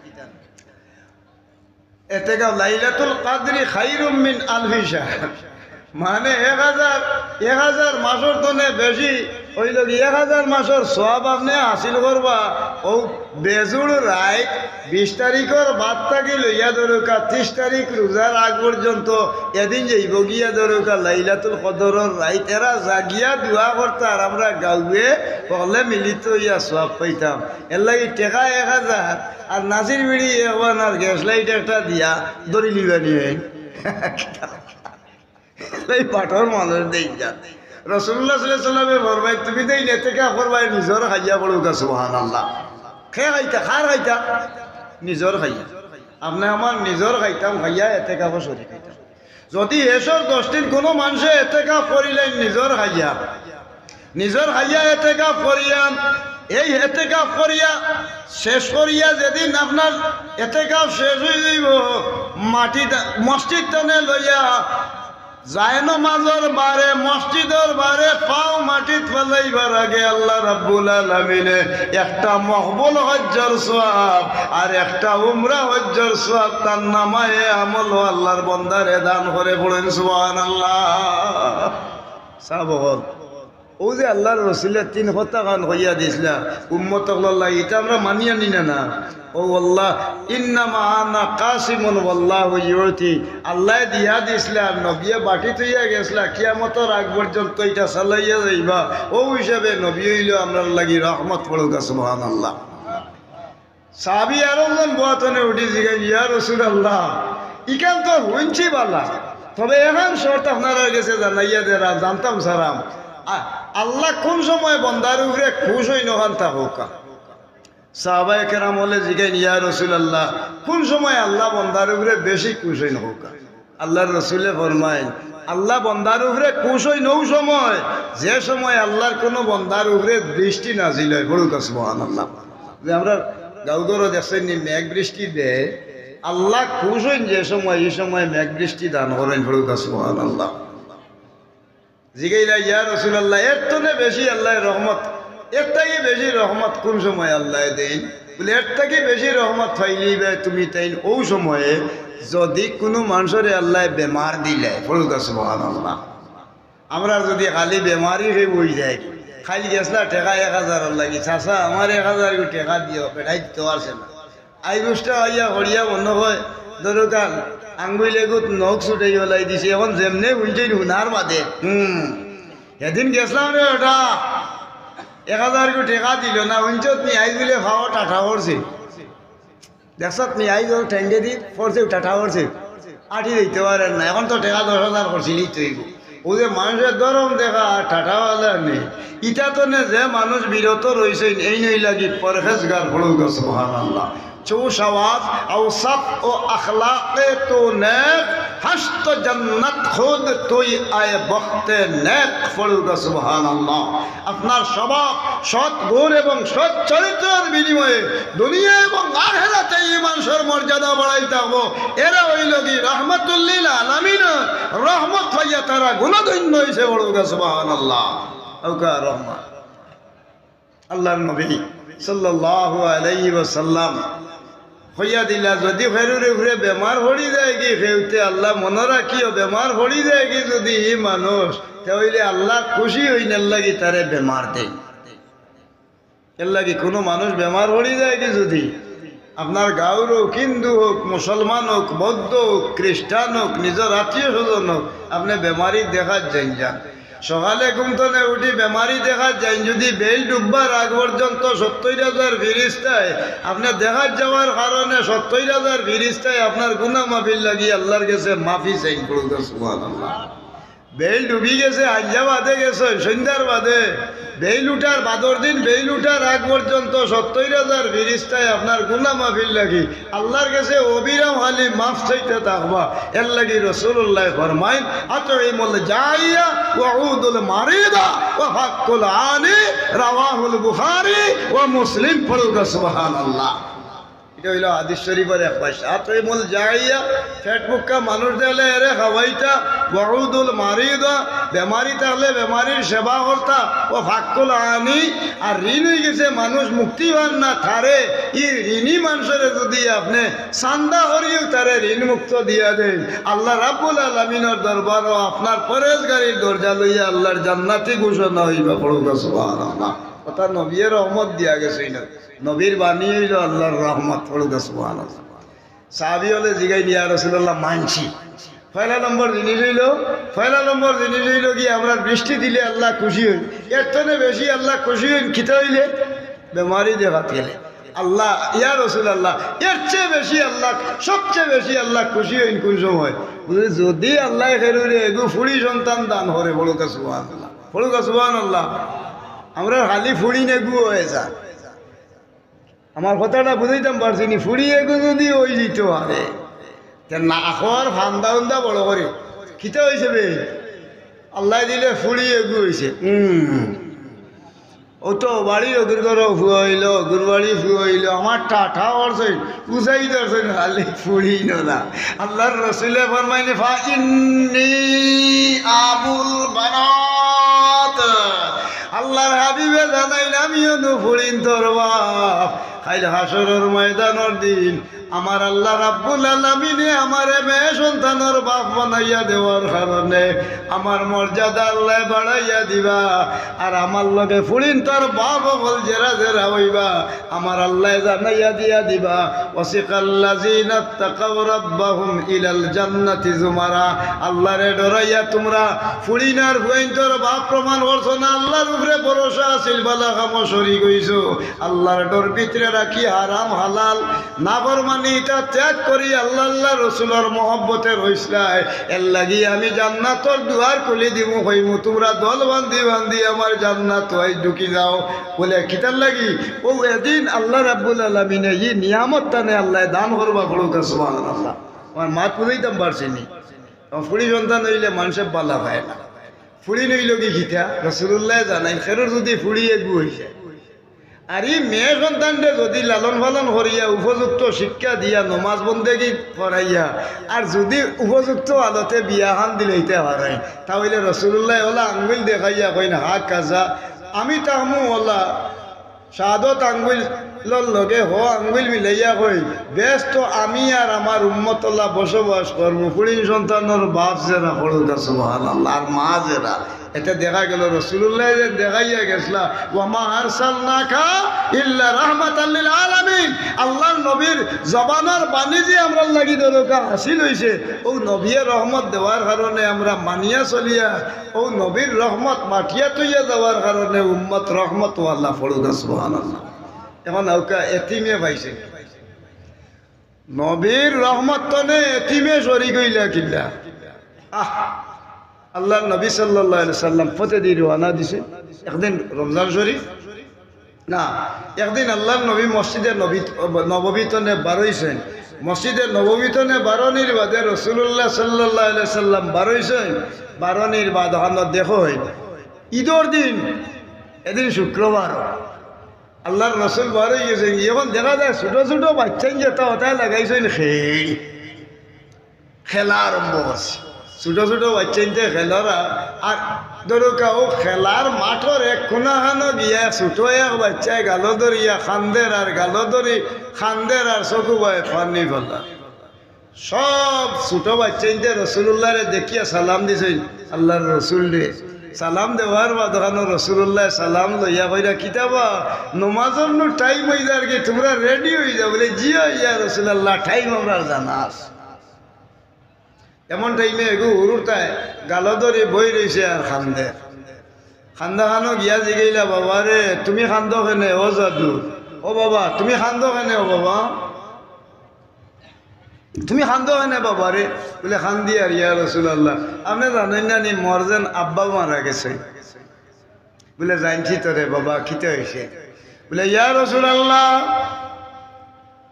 এতে লাইলাতুল কাদরি খায়রুম মিন আলফি শাহর মানে 1000 মাসের তনে বেশি হইল 1000 মাসের সওয়াব আপনি হাসিল করবা ও বেজুড় রাইত 20 তারিখের বাদ থাকি লইয়া ধরুকা 30 তারিখ রোজার আগ পর্যন্ত এদিন যাইব গিয়া ধরুকা লাইলাতুল কদরের রাইত এরা জাগিয়া দোয়া করতাম আমরা গাঁয়ে হলে মিলিত হইয়া সওয়াব পাইতাম এর লাগি টাকা 1000 আর নাসির বিড়ি এখন আর গ্যাস লাইট একটা দিয়া দড়ি লিবা নিয়ে পাঠর মানুষ দেই যান রাসূলুল্লাহ সাল্লাল্লাহু আলাইহি ওয়াসাল্লামে ফরমায় তুমি দেই ইতিকাফ করবাই নিজর খাইয়া পড়ুকা সুবহানাল্লাহ খে খাইতা খার খাইতা নিজর খাইয়া আপনি আমার নিজর খাইতাম খাইয়া ইতিকাফ শরীক খাইতাম যদি এসব 10 দিন কোনো মানুষে ইতিকাফ করিলেন নিজর খাইয়া ইতিকাফ করিয়া এই ইতিকাফ করিয়া শেষ করিয়া যেদিন আপনার ইতিকাফ শেষ হয়ে যাইব মাটি মসজিদ টানে লইয়া যায় নামাজের বারে মসজিদের বারে পাও মাটিত ফেলাইবার আগে আল্লাহ রাব্বুল আলামিনে একটা মকবুল হজ্জের সওয়াব আর একটা উমরা হজ্জের সওয়াব তার নামায়ে আমল আল্লাহর বান্দারে দান করে পড়েন সুবহানাল্লাহ সাবহল ও যে আল্লাহর রসুলের 3 কথা গান হইয়া দিছিলা উম্মত আল্লাহ এটা আমরা মানি আনি না ও আল্লাহ ইন্নামা আনা কাসিমুন ওয়াল্লাহু ইউতি আল্লাহ দিয়া দিছিলা নবিয়ে বাটি থইয়া গেছলা কিয়ামতের আগ পর্যন্ত এটা চালাইয়া যাইবা ও হিসাবে নবী হইল আমরার লাগি রহমত পড়ুক সুবহানাল্লাহ সাহাবী আরজন বতনে উঠি জিগাই ইয়া রাসূলুল্লাহ ইকান তো হইছি বালা তবে এখন শর্ত আপনারা গেছে জানাইয়া দেরা জানতাম সারাম আল্লাহ কোন সময় বন্দার উপরে খুশ হই নখান থাকুক সাহাবায়ে কেরাম বলে জিগাইন ইয়া রাসূলুল্লাহ কোন সময় আল্লাহ বন্দার উপরে বেশি খুশ হই নহুক আল্লাহর রাসূলে ফরমায় আল্লাহ বন্দার উপরে খুশ হই নও সময় যে সময় আল্লাহর কোনো বন্দার উপরে বৃষ্টি নাজিল হয় বড় সুবহানাল্লাহ যে আমরা গাউগরো দেখছেন মেঘ বৃষ্টি দেয় আল্লাহ খুশ হই যে সময় এই সময় মেঘ বৃষ্টি দান করেন বড় সুবহানাল্লাহ জিগাইলা ইয়া রাসূলুল্লাহ এর থেকে বেশি আল্লাহর রহমত এর থেকে বেশি রহমত কোন সময় আল্লাহ দেন বলে এর থেকে বেশি রহমত পাইলিবে তুমি তাই ওই সময়ে যদি কোনো মানুষের আল্লাহ বেমার দিলে ফরুকা সুবহানাল্লাহ আমরা যদি খালি বেমারি হয়ে বই যাই খালি গেছলা টাকা 1000 লাগি চাচা আমার 1000 টাকা দিও পেটাই দিতে পারছে না আই বুঝটা আইয়া হরিয়া বন্ধ হয় দরকার আঙ্গুলে গুত নখ ছুটাই ওলাই দিছে এখন যেমনে বুঝছে হুনার বাদে এদিন গেছিলাম রে ওটা 1000 টাকা দিল না উঞ্চত নি আইজ বলে ভাও টাটা করছে দেখছত নি আইজ ঠেঙ্গে দি ফরছে টাটা করছে আঠি দিতে পারেন না এখন তো টাকা 10,000 করছিলি তুই ও যে মানুষের গরম দেখা টাটাওয়ালা নেই ইটা তো নে যে মানুষ বিরত রয়েছে এই নই লাগি পরহেজগার পড়ুক সুবহানাল্লাহ चौशवास औसफ व अखलाक़े तो नेक हश्त जन्नत खुद तुई आए वक्ते नेक फलुगा सुबहान अल्लाह আপনার স্বভাব সৎ গুণ এবং সৎ চরিত্রের বিনিময়ে দুনিয়া এবং আখিরাতে এই মানুষের মর্যাদা বাড়াইতে থাকবো এরা হইল কি রাহমাতুল লিল আলামিন রহমত হইয়া তারা গুণধন্য হইছে বলুগা সুবহানাল্লাহ ওকা রহমান আল্লাহর নবী সাল্লাল্লাহু আলাইহি ওয়াসাল্লাম হইয়া দিলা যদি ফেরুরে ঘুরে বেমার হড়ি যায় কি খেউতে আল্লাহ মনে রাখিও বেমার হড়ি যায় কি যদি ই মানুষ তাহলে আল্লাহ খুশি হইনার লাগি তারে বেমার দেয় এর লাগি কোনো মানুষ বেমার হড়ি যায় কি যদি আপনার গাঁর হোক হিন্দু হোক মুসলমান হোক বৌদ্ধ হোক খ্রিস্টান হোক নিজের আত্মীয় স্বজন হোক আপনি বেমারি দেখা যান সকালে ঘুমতনে উঠি বেমারি দেখা যায় যদি বেল ডুববার আগ পর্যন্ত 70,000 ফিরিস্তায় আপনি দেখা যাওয়ার কারণে 70,000 ফিরিস্তায় আপনার গুনাহ মাফির লাগি আল্লাহর কাছে মাফি চাই করুন সুবহানাল্লাহ বেল ডুবি গেছে আজ্জা বাদে গেছে সন্ধ্যার বাদে বেল উঠার বাদর দিন বেল উঠার আগ পর্যন্ত 70,000 ফিরিস্তায় আপনার গুনাহ মাফির লাগি আল্লাহর কাছে অবিরাম হালি মাফ চাইতে থাকবা এর লাগি রাসূলুল্লাহ ফরমাইন আতইমুল জাইয়া ওয়া উদুল মারিদা ওয়া ফাকুল আনি রাওয়াহুল বুখারী ওয়া মুসলিম পড়ুগা সুবহানাল্লাহ এটা হইল হাদিস শরীফের এক ভাষা আতইমুল জাইয়া ফেটবুক্কা মানুষ দিলে এরে খাওয়াইতা ওয়া উদুল মারিদা বেমারি থাকলে বেমারির সেবা করতা ও ফাকুল আনি আর ঋণ হয়ে গেছে মানুষ মুক্তি পান না তারে ই ঋণী মানুষের যদি আপনি চান্দা করিও তারে ঋণ মুক্ত দিয়া দেন আল্লাহ রাব্বুল আলামিনের দরবারও আপনার পরেশগারির দরজা লইয়া আল্লাহর জান্নাতি ঘোষণা হইবা পড়ুগা সুবহানাল্লাহ কথা নবীর রহমত দিয়া গেছে না নবীর বাণী হইল আল্লাহর রহমত পড়ুগা সুবহানাল্লাহ সাহাবী হলে জিগাই নিয়া রাসূলুল্লাহ মানছি পয়লা নম্বর জিনিস হইল কি আমরা বৃষ্টি দিলে আল্লাহ খুশি হই এর থেকে বেশি আল্লাহ খুশি হইন খিতে হইলে বেমারি দেখাত গেলে আল্লাহ ইয়া রাসূলুল্লাহ এর চেয়ে বেশি আল্লাহ সবচেয়ে বেশি আল্লাহ খুশি হইন কোন সময় যদি আল্লাহ খেরুরে এগু ফুড়ি সন্তান দান করে বলুকা সুবহানাল্লাহ আমরা খালি ফুড়ি নেগু হয়ে যা আমার কথাটা বুঝাইতাম পারছি নি ফুড়ি এগু যদি ওই দিত আরে না আখর ফান্দা উন্দা বড় করে খিতে হয়েছে বে আল্লাহ দিলে ফুড়ি এগু হয়েছে ও তো বাড়ির অগুর ঘরও ফুয়াইল অগুর বাড়ি ফুয়াইল আমার টাটা অর্থই বুঝাই দর্শন খালি ফুড়ি না আল্লাহর রসুলে ফরমাইনি ফা ইন্নী আবুল বানাত আল্লাহর হাবিবে জানাই আমিও নো ফুড়িন তোর বাপ খাইল হাসরের ময়দানের দিন আমার আল্লাহ রাব্বুল আলামিনে আমারে মেয়ে সন্তানের বাপ বানাইয়া দেওয়ার কারণে আমার মর্যাদা আল্লাহ বাড়াইয়া দিবা আর আমার লগে ফুড়িন তোর বাপ বল জেরা জেরা হইবা আমার আল্লাহ জানাইয়া দিয়া দিবা ওয়াসিকাল্লাযিনা তাকাউ রাব্বাহুম ইলাল জান্নাতি জুমারা আল্লাহরে ডরাইয়া তোমরা ফুড়িনার ফুইন তোর বাপ প্রমাণ করছো না আল্লাহর উপরে ভরসা আছিল বালা কাম শরীক হইছো আল্লাহর ডর ভিতরে রাখি হারাম হালাল নাফরমানি এটা ত্যাগ করি আল্লাহ আল্লাহ রসুলের মহব্বতের হইসলাই এর লাগি আমি জান্নাতর দুয়ার খুলে দিব হইমু তোমরা দল বান্ধি বান্ধি আমার জান্নাত হই ঢুকি যাও বলে কিতার লাগি ও এদিন আল্লাহ রাব্বুল আলামিনে ই নিয়ামত তানে আল্লাহ দান করবা বলুকা সুবহানাল্লাহ আমার মা পুরাইতাম পারছিনি ফুড়ি সন্তান হইলে মানুষের বালা হয় না ফুড়ি নইল কি খিতা রাসূলুল্লাহ জানাই খেরর যদি ফুড়ি এগু হইছে আর এই মেয়ে সন্তানকে যদি লালন পালন করিয়া উপযুক্ত শিক্ষা দিয়া নমাজ বন্দেগী করাইয়া আর যদি উপযুক্ত আলোতে বিয়াহান দিলেইতে পারাই তাহলে রাসূলুল্লাহ ওলা আঙ্গুল দেখাইয়া কইন হা কাজা আমি তাহমু ওলা শাহাদত আঙ্গুল লগে হ আঙ্গুল মিলাইয়া কই বেশ তো আমি আর আমার উম্মতল্লাহ বসবাস করবো ফুড়ি সন্তানের বাপ জেরা পড়ুকা সুবহানাল্লাহ আর মা জেরা এটা দেখা গেল রাসূলুল্লাহ যে দেখাইয়া গেছলা ওয়ামা আরসালনাকা ইল্লা রাহমাতাল লিল আলামিন আল্লাহর নবীর জবানের বাণী যে আমরা লাগি দরকার হাসিল হইছে ও নবীর রহমত দেওয়ার কারণে আমরা মানিয়া চলিয়া ও নবীর রহমত মাটিয়া তৈয়া দেওয়ার কারণে উম্মত রহমত আল্লাহ পড়ুকা সুবহানাল্লাহ এখন নৌকা এতিমে পাইছে নবীর রহমত তনে এতিমে শরীক হইলা কিল্লা আল্লাহ নবী সাল্লাল্লাহু আলাইহি সাল্লাম প্রতিদিন রওনা দিছে একদিন রমজান শরীফ না, একদিন আল্লাহর নবী মসজিদে নববীতনে বারইছেন। মসজিদে নববীতনে বারণির বাদে রসুল্লাহ সাল্লাল্লাহু আলাইহি সাল্লাম বারইছেন। বারণির বাদ ওখানে দেখো ঈদর দিন, এদিন শুক্রবার, আল্লাহর রসুল বারই গেছেন। এখন দেখা যায় ছোটো ছোটো বাচ্চাই যেটা ওটাই লাগাইছেন খেলা আরম্ভ করছে। ছোটো ছোটো বাচ্চাইতে খেলারা আর দরকাও খেলার মাঠর এক কোনাখানো গিয়া ছোটো এক বাচ্চায় গালো ধরিয়া খান্দের আর গালো ধরি খান্দের আর চকু বাই ফানি ফেলা। সব ছোটো বাচ্চাইতে রসুল্লাহরে দেখিয়া সালাম দিছেন। আল্লাহর রসুল রে সালাম দেওয়ার বা দোকানো রসুল্লাহ সালাম লইয়া কইরা কিতাবা নমাজর নো টাইম হয়ে যার কি তোমরা রেডি হয়ে যাও বলে জিয়া ইয়া রসুল্লাহ টাইম আমরা জানাস। এমন টাইমে এগু উরুটায় গালো ধরে বই রয়েছে আর খান্দে খান্দা খানো গিয়া জিগাইলা বাবা রে তুমি খান্দ কেনে ও জাদু, ও বাবা তুমি খান্দ কেনে, ও বাবা তুমি খান্দ কেনে বাবা রে বলে খান্দি আর ইয়া রসুল্লাহ আপনি জানেন না নি মোর যেন আব্বা মারা গেছে। বলে জানছি তো রে বাবা খিতে হয়েছে। বলে ইয়া রসুল্লাহ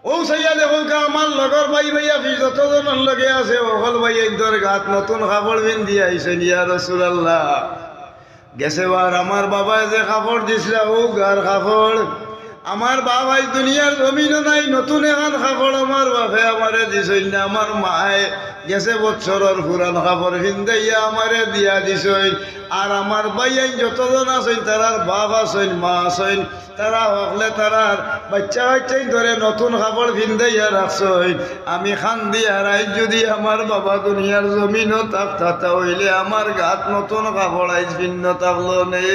ও সাইয়া দেখো আমার লগর ভাই ভাইয়া যতজনের লগে আছে অকল ভাই একদর গাত নতুন কাপড় পিন্ধি আইছেন। ইয়া রাসূলুল্লাহ গেছে বার আমার বাবায় যে কাপড় দিছিল ও গার কাপড়, আমার বাবাই দুনিয়ার জমিনও নাই, নতুন এখন কাপড় আমার বাপে আমারে দিছেন না। আমার মায়ে গেছে বছরের পুরান কাপড় পিন্দাইয়া আমারে দিয়া দিছেন। আর আমার ভাইয়াই যতজন আছেন তারার বাপ আছেন মা আছেন, তারা হকলে তারার বাচ্চা বাচ্চাই ধরে নতুন কাপড় পিন্দাইয়া রাখছেন। আমি খান দিয়া রাই যদি আমার বাবা দুনিয়ার জমিনও থাকতা হইলে আমার গাত নতুন কাপড় আইজ ভিন্ন থাকলো নে।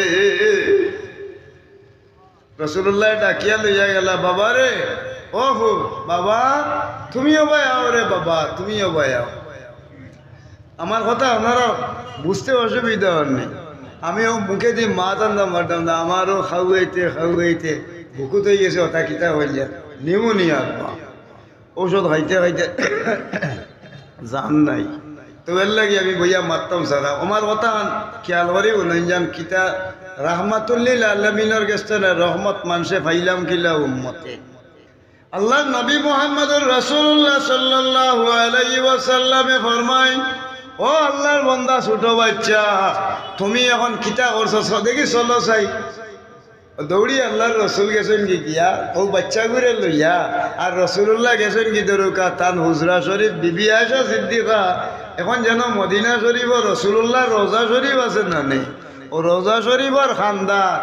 রসুল্লাহ ডাকিয়া লইয়া গেলা বাবা রে, ও হো বাবা তুমিও ভাই আও রে, বাবা তুমিও ভাই আও। আমার কথা আপনারা বুঝতে অসুবিধা নেই। আমিও মুখে দিয়ে মা টানতাম মারতাম না, আমারও খাওয়াইতে বুকুত হয়ে গেছে। ওটা কিতা হয়ে যায় নিউমোনিয়া, ঔষধ খাইতে খাইতে জান নাই, তো এর লাগে আমি বইয়া মারতাম সারা। আমার কথা খেয়াল করি উন্নয়ন কিতা রাহমাতুল্লিল আলামিনের গেছে না রহমত মানুষে ফাইলাম কিলা উম্মতে। আল্লাহ নবী মুহাম্মদুর রাসূলুল্লাহ সাল্লাল্লাহু আলাইহি ওয়াসাল্লামে ফরমায়, ও আল্লাহর বান্দা ছোট বাচ্চা তুমি এখন কিতা করছ দেখি চলো চাই। দৌড়ি আল্লাহর রসুল গেছেন কি গিয়া ও বাচ্চা ঘুরে লইয়া, আর রসুল্লাহ গেছেন কি দরুকা তান হুজরা শরীফ বিবি আয়েশা সিদ্দিকা। এখন যেন মদিনা শরীফ ও রসুল্লাহ রোজা শরীফ আছে না নেই, ও রোজা শরীফর খান্দার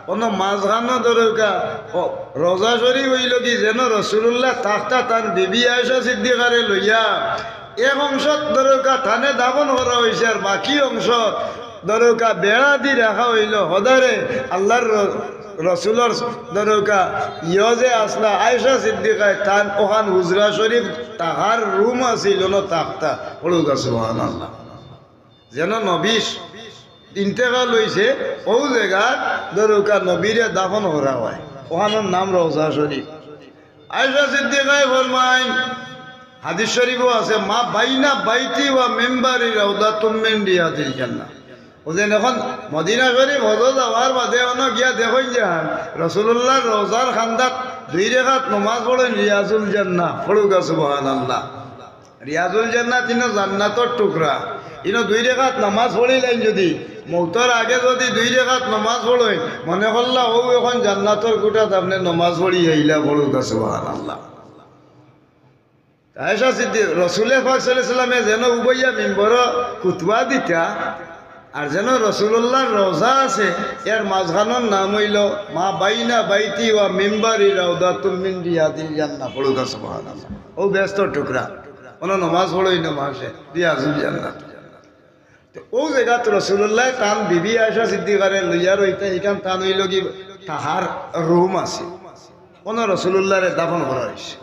কোনো মাঝখানো দরকা রোজা শরীফ হইল কি যেন রসুল্লাহ তাকতা তান বিবি আয়েশা সিদ্দিকারে লইয়া এক অংশ দরকা থানে দাপন করা হয়েছে, আর বাকি অংশ দরকা বেড়া দি রাখা হইল হদারে আল্লাহর রসুলর দরকা ইয়জে আসলা আয়েশা সিদ্দিকায় তান ওখান হুজরা শরীফ তাহার রুম আছিল ন তাকতা হলুকা সুবহানাল্লাহ। যেন নবীশ ইন্তেকাল হয়েছে ও জায়গা দরকা নবীরে দাফন করা হয়, ওখানোর নাম রওজা শরীফ। আয়েশা সিদ্দিকায় ফরমায় হাদিস শরীফও আছে মা বাইনা বাইতি ওয়া মেম্বারি রাউদাতুম মিন রিয়াদিল জান্নাহ। ওদের এখন মদিনা শরীফ হজ যাওয়ার বাদে অন্য গিয়া দেখুন যান রসুল্লাহ রোজার খান্দাত 2 রাকাত নমাজ পড়েন রিয়াজুল জান্নাহ পড়ুকা সুবহানাল্লাহ। রিয়াজুল জান্নাহ তিন জান্নাতর টুকরা, ইনো 2 রাকাত নামাজ পড়িলেন যদি মৌতর আগে যদি 2 রাকাত নমাজ পড়েন মনে করলা ও এখন জান্নাতর গোটাত আপনি নমাজ পড়ি আইলা পড়ুকা সুবহানাল্লাহ। আয়েশা সিদ্দিক রসুলের পাক সাল্লাল্লাহু আলাইহি ওয়াসাল্লামে যেন উবাইয়া মিম্বর খুতবা দিতা, আর যেন রসুল্লাহর রোজা আছে এর মাঝখানোর নাম হইল মা বাইনা বাইতি ওয়া মিম্বারি রাউদাতুম মিন রিয়াদিল জান্নাহ পড়ুকা সুবহানাল্লাহ। ও ব্যস্ত টুকরা কোনো নমাজ পড়ই না মাসে রিয়াজুল জান্নাহ। তো ও জায়গাত রসুল্লাহ টান বিবি আয়েশা সিদ্দিকারে লইয়া রইতে এখান টান হইল কি তাহার রুম আছে, কোন রসুল্লাহরে দাফন করা হয়েছে।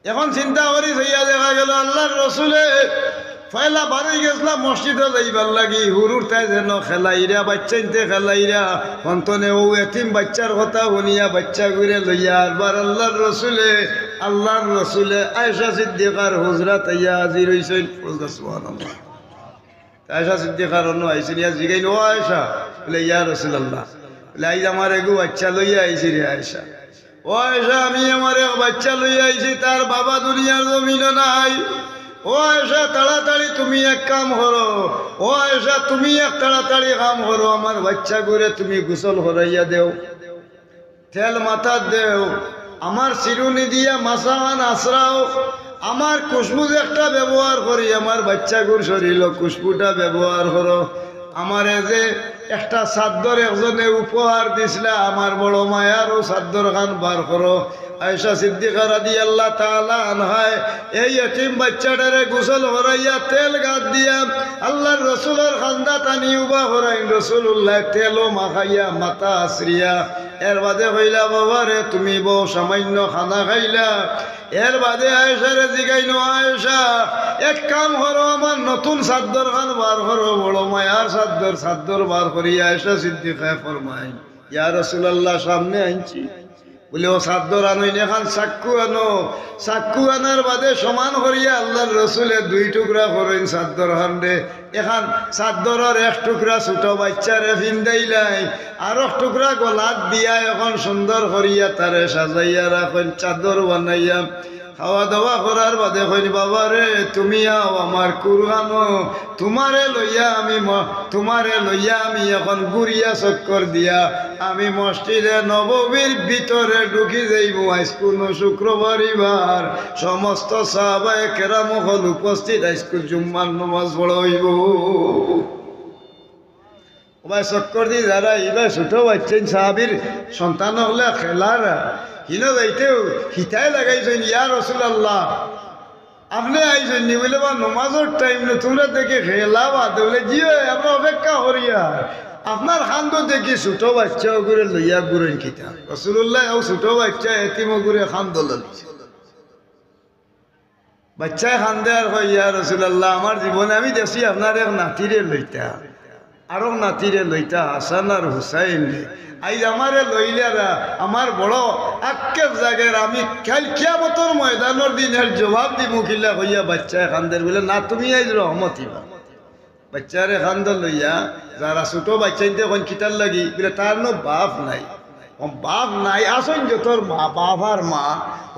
এখন চিন্তা করি হইয়া দেখা গেল আল্লাহর রসুলে পয়লা বাড়ি গেছিলাম মসজিদে যাইবার লাগি, হুরুর তাই যেন খেলাইরা বাচ্চাইতে খেলাইরা অন্তনে ও এতিম বাচ্চার কথা শুনিয়া বাচ্চা ঘুরে লইয়া আরবার আল্লাহর রসুলে আয়েশা সিদ্দিকার হুজরা তাইয়া হাজির হইছেন। সুবহানাল্লাহ। আয়েশা সিদ্দিকার অন্য আইছেন ইয়া জিগাইল ও আয়েশা বলে ইয়া রাসূলুল্লাহ আইজ আমার এগু বাচ্চা লইয়া আইছি রে আয়সা। ও আয়সা, আমি আমার এক বাচ্চা লইয়া আইছি, তার বাবা দুনিয়ার জমিন নাই। ও আয়সা, তাড়াতাড়ি তুমি এক কাম করো। ও আয়সা, তুমি এক তাড়াতাড়ি কাম করো, আমার বাচ্চা করে তুমি গোসল করাইয়া দেও, তেল মাথা দেও, আমার চিরুনি দিয়া মাসান আশ্রাও, আমার খুশবু একটা ব্যবহার করি, আমার বাচ্চা গুর শরীর খুশবুটা ব্যবহার করো। আমারে যে একটা চাদর একজনে উপহার দিছিলা, আমার বড় মায়ারও চাদর খান বার করো। আয়েশা সিদ্দিকা রাদিয়াল্লাহু তাআলা আনহায় এই এতিম বাচ্চাটারে গোসল করাইয়া তেল গাত দিয়া আল্লাহর রাসূলের খান্দা টানি উবা করাইন। রাসূলুল্লাহ তেলও মাখাইয়া মাথা আশ্রিয়া এর বাদে কইলা, বাবা রে তুমি বউ সামান্য খানা খাইলা। এর বাদে আয়েশারে জিগাইনো, আয়েশা এক কাম করো, আমার নতুন চাদর খান বার করো, বড় মায়ার চাদর বার করি। আয়েশা সিদ্দিকা ফরমাই, ইয়া রাসূলুল্লাহ সামনে আনছি। বলে ও চাদর আনোইন, এখন চাক্কু আনো। চাক্কু আনার বাদে সমান করিয়া আল্লাহর রসুলে 2 টুকরা করেন চাদর খান্ডে। এখন চাদরের 1 টুকরা ছোট বাচ্চারে ফিন্দাইলাই, আর 1 টুকরা গলাত দিয়া এখন সুন্দর করিয়া তারে সাজাইয়া রাখেন, চাদর বানাইয়া। খাওয়া দাওয়া করার বাদে কইন, বাবা রে তুমি আও আমার কুরবানো, তোমারে লইয়া আমি এখন গুড়িয়া চক্কর দিয়া আমি মসজিদে নববীর ভিতরে ঢুকি যাইব। আজ কোনো শুক্রবারিবার সমস্ত সাহাবায়ে কেরাম হল উপস্থিত, আজকে জুম্মার নামাজ পড়াইব। ওবাই চক্কর দি যারা ইবা ছোট বাচ্চেন সাহাবীর সন্তান হলে খেলারা হিনো যাইতেও হিতাই লাগাইছেন, ইয়া রাসূলুল্লাহ আপনি আইছেন নি? বলে বা নমাজের টাইম না, তোমরা দেখে খেলা বাদ বলে জি আমরা অপেক্ষা করিয়া আপনার খান্দ দেখি ছোট বাচ্চা ওগুলো লইয়া ঘুরেন খিতা। রাসূলুল্লাহ ও ছোট বাচ্চা এতিম ওগুলো খান্দ লইছে। বাচ্চায় খান্দে আর কই, ইয়া রাসূলুল্লাহ আমার জীবনে আমি দেখছি আপনার এক নাতিরে লইতা, আরো নাতিরে লইতা, হাসান আর হুসাইন। আইজ আমারে লইলারা আমার বড় আক্ষেপ জাগের, আমি কাল কিয়ামতের ময়দানের দিনের জবাব দিব কিলা হইয়া বাচ্চায় খান্দের। বলে না, তুমি আইজ রহমতি বাচ্চারে খান্দ লইয়া। যারা ছোট বাচ্চাইতে কোন কিতার লাগি বলে তার নো বাপ নাই, বাপ নাই আসন যে তোর মা, বাপ আর মা।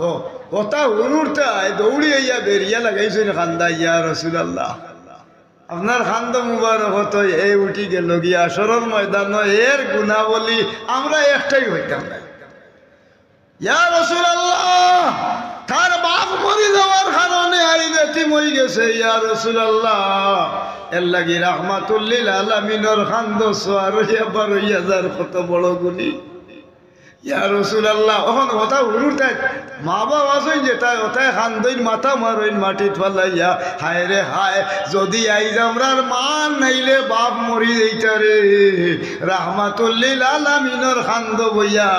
ও কথা উনুরটাই দৌড়ি আইয়া বেরিয়া লাগাইছেন খান্দা, ইয়া রাসূলুল্লাহ আপনার খান্দ মুবারক হতো এই উঠি গেল গিয়া আসরের ময়দান, এর গুণাবলী আমরা একটাই হইতাম না। ইয়া রাসূলুল্লাহ তার বাপ মরে যাওয়ার কারণে আইলেতি মই গেছে, ইয়া রাসূলুল্লাহ এর লাগি রাহমাতুল লিল আলামিনের খান্দ সোয়ার এবার হইয়া যার কত বড় গুণী। ইয়া রাসূলুল্লাহ ওখান কথা উড়ুরতে মা বাবা আছেন যেটাই ওটাই খান্দইন মাথা মারইন মাটিত ফালাইয়া, হায় রে হায় যদি আইজ আমরার মা নাইলে বাপ মরি যাইতারে। রাহমাতুল লিল আলামিনের খান্দ বইয়া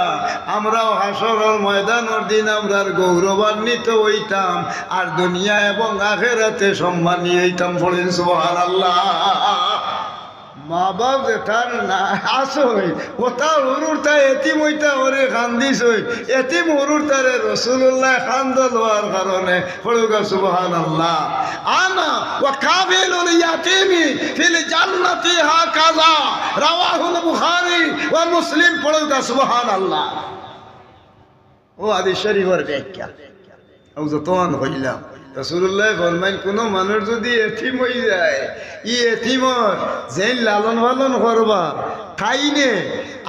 আমরাও হাসরের ময়দানের দিন আমরার গৌরবান্বিত হইতাম, আর দুনিয়া এবং আখিরাতে সম্মানী হইতাম। পড়েন সুবহানাল্লাহ। মা বাপ যেটার না আসই ওটা হরুরটা এতিম হইতা ওরে খান্দিছই, এতিম হরুরটারে রাসূলুল্লাহ খান্দ লওয়ার কারণে পড়ুগা সুবহানাল্লাহ। আনা ওয়া কাবিলুল ইয়াতিমি ফিল জান্নাতি হাকাযা রাওয়াহুল বুখারী ওয়া মুসলিম। পড়ুগা সুবহানাল্লাহ। ও হাদিস শরীফের ব্যাখ্যা ও যতন হইলাম। রাসূলুল্লাহ ফরমাইন, কোনো মানুষ যদি এতিম হয়ে যায়, ই এতিমর যেন লালন পালন করবা খাইনে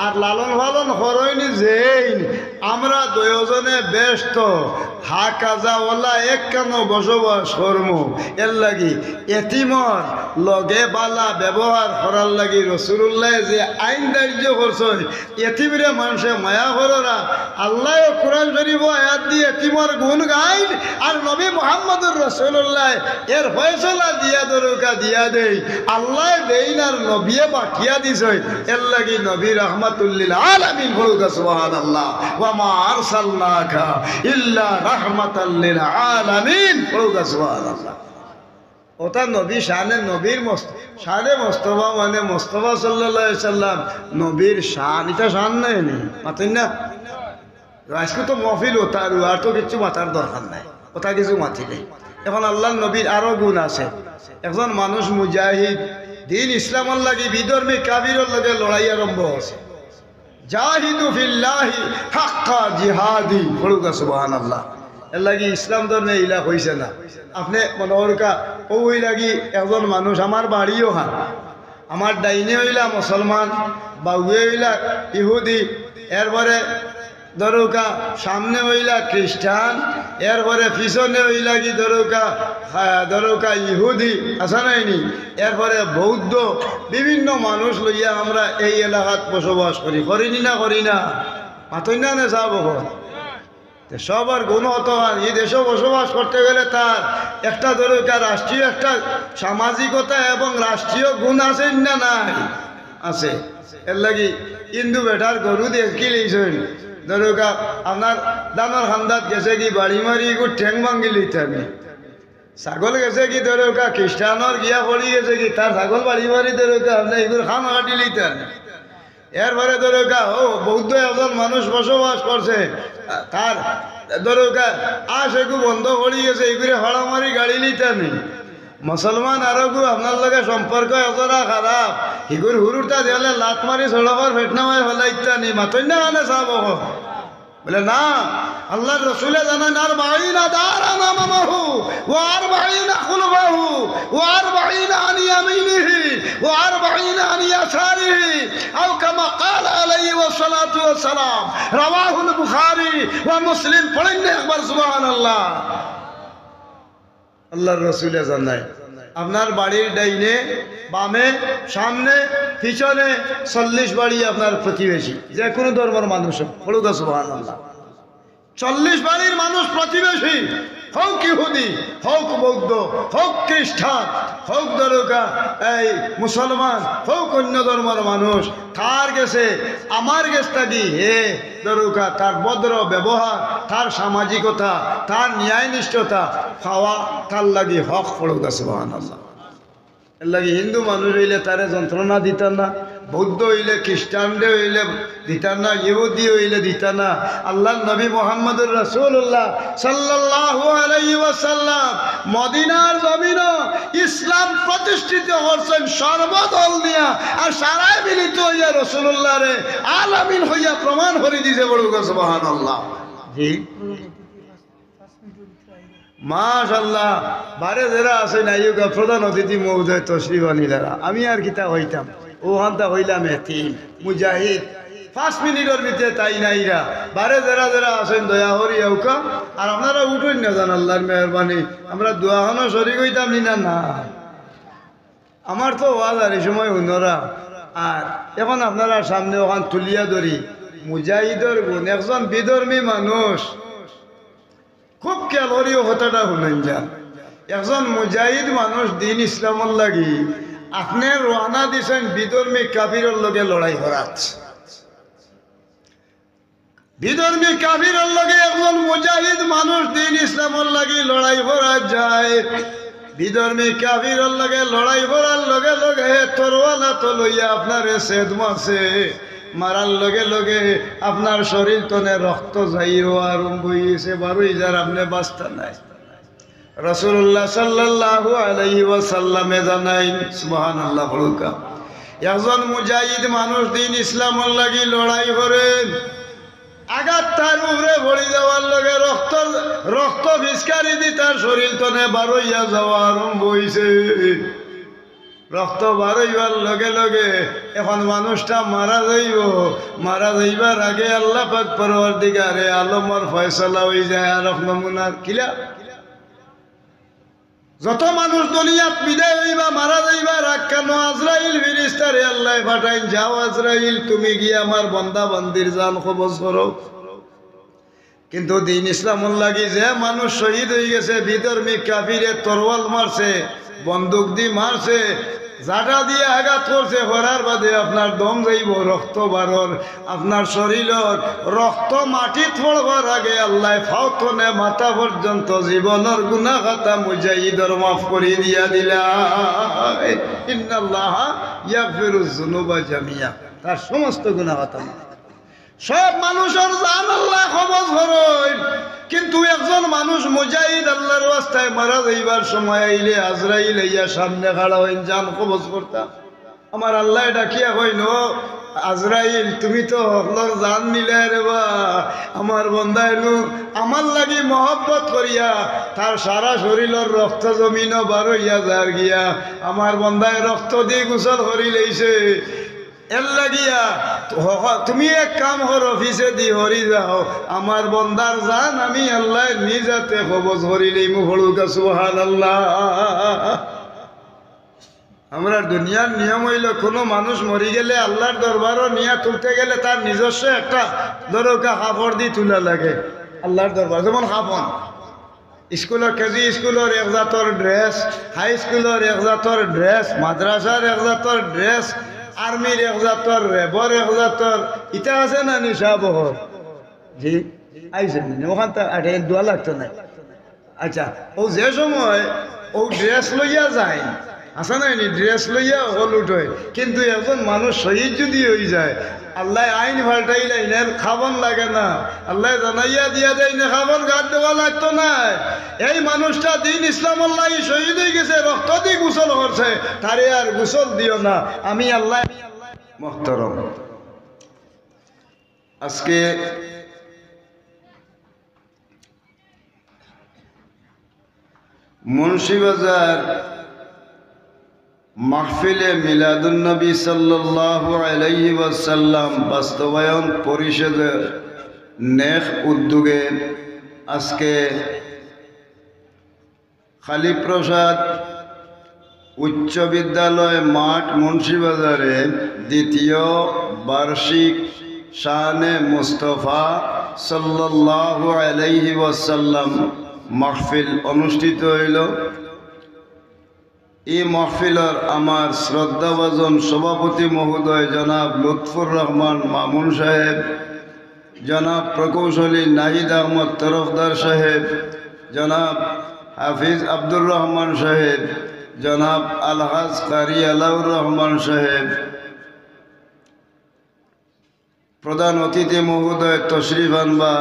আর লালন পালন করইনি যেইন আমরা দুজনে ব্যস্ত হাকাজাওয়ালা এক কেন বসবাস করম। এর লাগি এতিমর লগে বালা ব্যবহার করার লাগি রাসূলুল্লাহ যে আইন ধার্য করছেন, এতিমরে মানুষে মায়া কররা। আল্লাহ কোরআন শরীফ আয়াত দিয়ে এতিমর গুণ গাইন, আর নবী মুহাম্মদুর রাসূলুল্লাহ এর ফয়সালা দিয়া দরকা দিয়া দেই। আল্লাহ দেইন আর নবিয়ে বাকিয়া দিছে। এর লাগি নবী রাহমাতুল লিল আলামিন বলুকা সুবহানাল্লাহ। ওয়া মা আরসালনাকা ইল্লা রাহমাতাল লিল আলামিন বলুকা সুবহানাল্লাহ। ওটা নবী শানে, নবীর শানে মুস্তাফা মানে মুস্তাফা সাল্লাল্লাহু আলাইহি সাল্লাম নবীর শান। এটা শান নাই নি মাতেন না। আজকে তো মহফিল ওটা আর তো কিছু মাথার দরকার নাই, ওটা কিছু মাথি নেই। এখন আল্লাহ নবীর আরো গুণ আছে। একজন মানুষ মুজাহিদ দিন ইসলামের লাগি বিধর্মী কাবিরের লগে লড়াই আরম্ভ আছে। জাহিদু ফিল্লাহি হাক্কা জিহাদি পড়ুকা সুবহানাল্লাহ। এর লাগি ইসলাম ধর্মে ইলা হইছে না। আপনি মনোহরকা ওই লাগি একজন মানুষ আমার বাড়িও হান, আমার ডাইনে হইলা মুসলমান, বাউয়ে হইলা ইহুদি, এরপরে ধরুকা সামনে হইলা খ্রিস্টান, এরপরে পিছনে হইলা কি ধরুকা ইহুদি আসা নাইনি, এরপরে বৌদ্ধ, বিভিন্ন মানুষ লইয়া আমরা এই এলাকাত বসবাস করি না মাতই না চাব সবার গুণ হতো। এই দেশে বসবাস করতে গেলে তার একটা ধরুকা রাষ্ট্রীয় একটা সামাজিকতা এবং রাষ্ট্রীয় গুণ আছে না নাই আছে। এর লাগি হিন্দু বেটার গরু দেখি লইছেন ধরুকা আপনার দানোর খান্দাত গেছে কি বাড়ি মারি ঠ্যাং ভাঙ্গি লইতে আমি, ছাগল গেছে কি ধরুকা খ্রিস্টানর গিয়া পড়ি গেছে কি তার ছাগল বাড়ি মারি ধরুকা আপনার এগুলো খান কাটি লইতে। এরপরে ধরুকা বৌদ্ধ একজন মানুষ বসবাস করছে, তার ধরুকা এগু বন্ধ পড়ি গেছে এগুলো হড়া মারি গাড়ি লইতে নেই। মুসলমান আরো আপনার লগে সম্পর্ক এতটা খারাপ, এগুর হুরুটা দিলে লাত মারি সড়কর ফেটনা মারি ফেলাইতা নি মাতই না আনে চাব বলে না। আল্লাহর রসুলে জানান আর বাড়িনা দারানা মামাহু ওয়ার বাড়িনা খুলবাহু ওয়ার বাড়িনা আন ইয়ামিনিহি ওয়ার বাড়িনা আন ইয়াসারিহি আও কামা قال আলাইহি ওয়াসসালাতু ওয়াসসালাম রাওয়াহুল বুখারী ওয়া মুসলিম। পড়েন না একবার সুবহানাল্লাহ। আল্লাহর রসুলে জানায় আপনার বাড়ির ডাইনে বামে সামনে পিছনে 40 বাড়ি আপনার প্রতিবেশী, যে কোনো ধর্মের মানুষ পড়ুকা সুবহানাল্লাহ। 40 বাড়ির মানুষ প্রতিবেশী, হোক ইহুদি হোক বৌদ্ধ হোক খ্রিস্টান হোক ধরুকা এই মুসলমান হোক অন্য ধর্মের মানুষ, তার গেছে আমার গেছটা কি হে ধরুকা তার ভদ্র ব্যবহার, তার সামাজিকতা, তার ন্যায়নিষ্ঠতা খাওয়া তার লাগি হক পড়ুকা সুবহানাল্লাহ। এর লাগি হিন্দু মানুষ হইলে তারে যন্ত্রণা দিতাম না, বৌদ্ধ হইলে খ্রিস্টানরে হইলে দিতাম না, ইহুদি হইলে দিতাম না। আল্লাহ নবী মুহাম্মদুর রাসূলুল্লাহ সাল্লাল্লাহু আলাইহি ওয়াসাল্লাম মদিনার জমিন ইসলাম প্রতিষ্ঠিত করছেন সর্বদল নিয়া, আর সারাই মিলিত হইয়া রাসূলুল্লাহ রে আলামিন হইয়া প্রমাণ করে দিছে বড়ুকা সুবহানাল্লাহ। জি মাশাআল্লাহ। বারে যারা আছে না ইউগা প্রধান অতিথি মহোদয় তশরিফ আনিলারা, আমি আর কিতা হইতাম ওখানটা হইলাম এতিম মুজাহিদ 5 মিনিটের ভিতরে তাই নাইরা বারে যারা আছেন দয়া হরি আউকা। আর আপনারা উঠুন না জান আল্লাহর মেহরবানি, আমরা দোয়াখানো শরীক হইতাম না না। আমার তো ওয়াজ আর এই সময় হুনরা, আর এখন আপনারা সামনে ওখান তুলিয়া ধরি মুজাহিদের গুণ। একজন বিধর্মী মানুষ খুব ক্যালোরিও হতাটা শুনেন যান, একজন মুজাহিদ মানুষ দিন ইসলামর লাগি আপনি রওনা দিছেন বিধর্মী কাফিরের লগে লড়াই করাত। বিধর্মী কাফিরের লগে একজন মুজাহিদ মানুষ দিন ইসলামর লাগি লড়াই করা যায়। বিধর্মী কাফিরের লগে লড়াই করার লগে লগে তরওয়ালা তো লইয়া আপনার সেদ মারছে, মারার লগে লগে আপনার শরীর তনে রক্ত যাইও আরম্ভ হয়েছে, বারোই যার আপনি বাস্তা নাই। রাসূলুল্লাহ সাল্লাল্লাহু আলাইহি ওয়াসাল্লামে জানাইন সুবহানাল্লাহ বলুকা একজন মুজাহিদ মানুষ দিন ইসলামের লাগি লড়াই করেন, আঘাত তার উপরে ভরি যাওয়ার লগে রক্ত ভিস্কারি দি তার শরীর তনে বারোইয়া যাওয়া আরম্ভ হয়েছে। রক্ত বারইবার লগে লগে এখন মানুষটা মারা যাইবার আগে আল্লাহ পাক পরওয়ারদিগারে আলমের ফয়সালা হয়ে যায়। আর নমুনার কিলা যত মানুষ দুনিয়াত বিদায় হইবা মারা যাইবার আক্কানো আজরাইল ফেরেশতারে আল্লাহ পাঠাইন, যাও আজরাইল তুমি গিয়ে আমার বান্দা বান্দির জান কবজ করো। কিন্তু দিন ইসলামর লাগি যে মানুষ শহীদ হয়ে গেছে, বিধর্মী কাফিরে তরোয়াল মারছে, বন্দুক দিয়ে মারছে, জাটা দিয়ে আঘাত করছে, হরার বাদে আপনার দম যাইব, রক্ত বারর আপনার শরীরের রক্ত মাটিত পড়বার আগে আল্লাহ ফাউতনে মাথা পর্যন্ত জীবনের গুনাহ খাতা মুজাহিদর মাফ করে দিয়া দিলা। ইন্নাল্লাহা ইয়াগফিরুজ যুনুবা জামিয়া, তার সমস্ত গুনাহ খাতা সব মানুষের জান আল্লাহ কবজ করেন। কিন্তু একজন মানুষ মুজাহিদ আল্লাহর রাস্তায় মারা যাইবার সময় আইলে আজরাইল ইয়া সামনে খাড়া হইন জান কবজ করতা। আমার আল্লাহ ডাকিয়া কইন আজরাইল তুমি তো হকলর জান নিলে রে বা আমার বন্দা এনু আমার লাগি মহব্বত করিয়া তার সারা শরীরের রক্ত জমিন বার হইয়া যার গিয়া আমার বন্দায় রক্ত দিয়ে গোসল করি লইছে এর লাগিয়া তুমি এক কাম কর অফিসে দি হরি যাও আমার বন্দার জান আমি আল্লাহ নিজাতে কবজ করিলেই মুখড়ুকা সুবহানাল্লাহ। আমরা দুনিয়ার নিয়ম হইল কোনো মানুষ মরি গেলে আল্লাহর দরবারও নিয়া তুলতে গেলে তার নিজস্ব একটা দরকা কাপড় দিয়ে তুলা লাগে আল্লাহর দরবার। যেমন কাপন স্কুলের কেজি স্কুলের এক জাতর ড্রেস, হাই স্কুলের এক জাতর ড্রেস, মাদ্রাসার এক জাতর ড্রেস, আর্মির এক জাতর, রেবর এক জাতর, ইটা আছে না নিশা বহর জি আইসেন ওখান থেকে দোয়া লাগতো না। আচ্ছা ও যে সময় ও ড্রেস লইয়া যায় আসা নাই ড্রেস লইয়া হল উঠোয়, কিন্তু এখন মানুষ শহীদ যদি হয়ে যায় আল্লাহ আইন পাল্টাইলে খাবন লাগে না, আল্লাহ জানাইয়া দিয়া দেয় না খাবন গাছ দেওয়া লাগতো না। এই মানুষটা দিন ইসলাম আল্লাহ শহীদ হয়ে গেছে, রক্ত দিয়ে গোসল করছে, তারে আর গোসল দিও না। আমি আল্লাহ মোহতরম আজকে মুন্সিবাজার মাহফিলে মিলাদুন্নবী সাল্লাল্লাহু আলাইহি ওয়াসাল্লাম বাস্তবায়ন পরিষদের নেক উদ্যোগে আজকে খালিপ্রসাদ উচ্চ বিদ্যালয় মাঠ মুন্সিবাজারে দ্বিতীয় বার্ষিক শানে মুস্তফা সাল্লাল্লাহু আলাইহি ওয়াসাল্লাম মাহফিল অনুষ্ঠিত হইল। এই মাহফিলের আমার শ্রদ্ধাভাজন সভাপতি মহোদয় জনাব লুৎফুর রহমান মামুন সাহেব, জনাব প্রকৌশলী নাহিদ আহমদ তরফদার সাহেব, জনাব হাফিজ আব্দুর রহমান সাহেব, জনাব আলহাজ কারি আলাউর রহমান সাহেব, প্রধান অতিথি মহোদয় তশরিফ আনবা,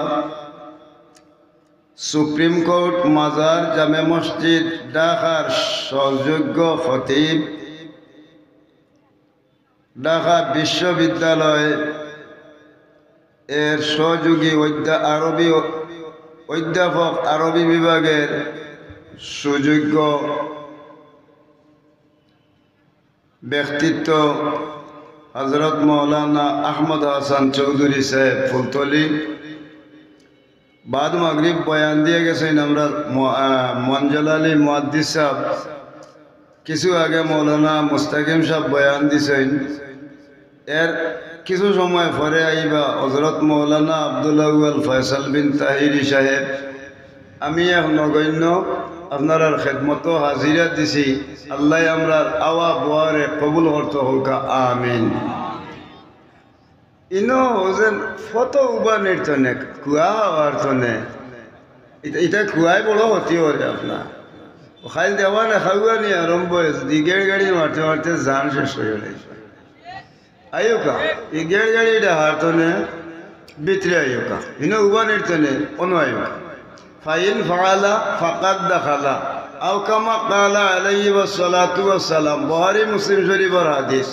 সুপ্রিম কোর্ট মাজার জামে মসজিদ ঢাকার সহযোগ্য খতিব, ঢাকা বিশ্ববিদ্যালয় এর সহযোগী অধ্যাপক আরবি বিভাগের সুযোগ্য ব্যক্তিত্ব হজরত মৌলানা আহমদ হাসান চৌধুরী সাহেব ফুলতলি, বাদ মাগরিব বয়ান দিয়ে গেছেন আমরা মঞ্জল আলী মুহাদ্দিস সাহেব, কিছু আগে মৌলানা মুস্তাকিম সাহেব বয়ান দিছেন, এর কিছু সময় পরে আইবা হজরত মৌলানা আব্দুল্লাহ ফয়সাল বিন তাহিরি সাহেব। আমি এক নগণ্য আপনার খেদমতো হাজিরা দিছি, আল্লাহ আমরা আওয়া বোয়ারে কবুল করতে হোক আমিন। ইনো যেন ফত উবানের তনে কুয়া হওয়ার তনে এটা কুয়াই বড় হতি হরে আপনার খাইল দেওয়া না খাওয়া নিয়ে আরম্ভ হয়েছে, দিগের গাড়ি মারতে মারতে যান শেষ হয়ে গেছে। আইকা এই গেড় গাড়িটা হার তনে ভিতরে আইকা ইনো উবানের তনে অন আইকা ফাইন ফালা ফাকাদ দাখালা আও কামা কালা আলাইহি ওয়াসসালাতু ওয়াসসালাম, বুখারী মুসলিম শরীফের হাদিস।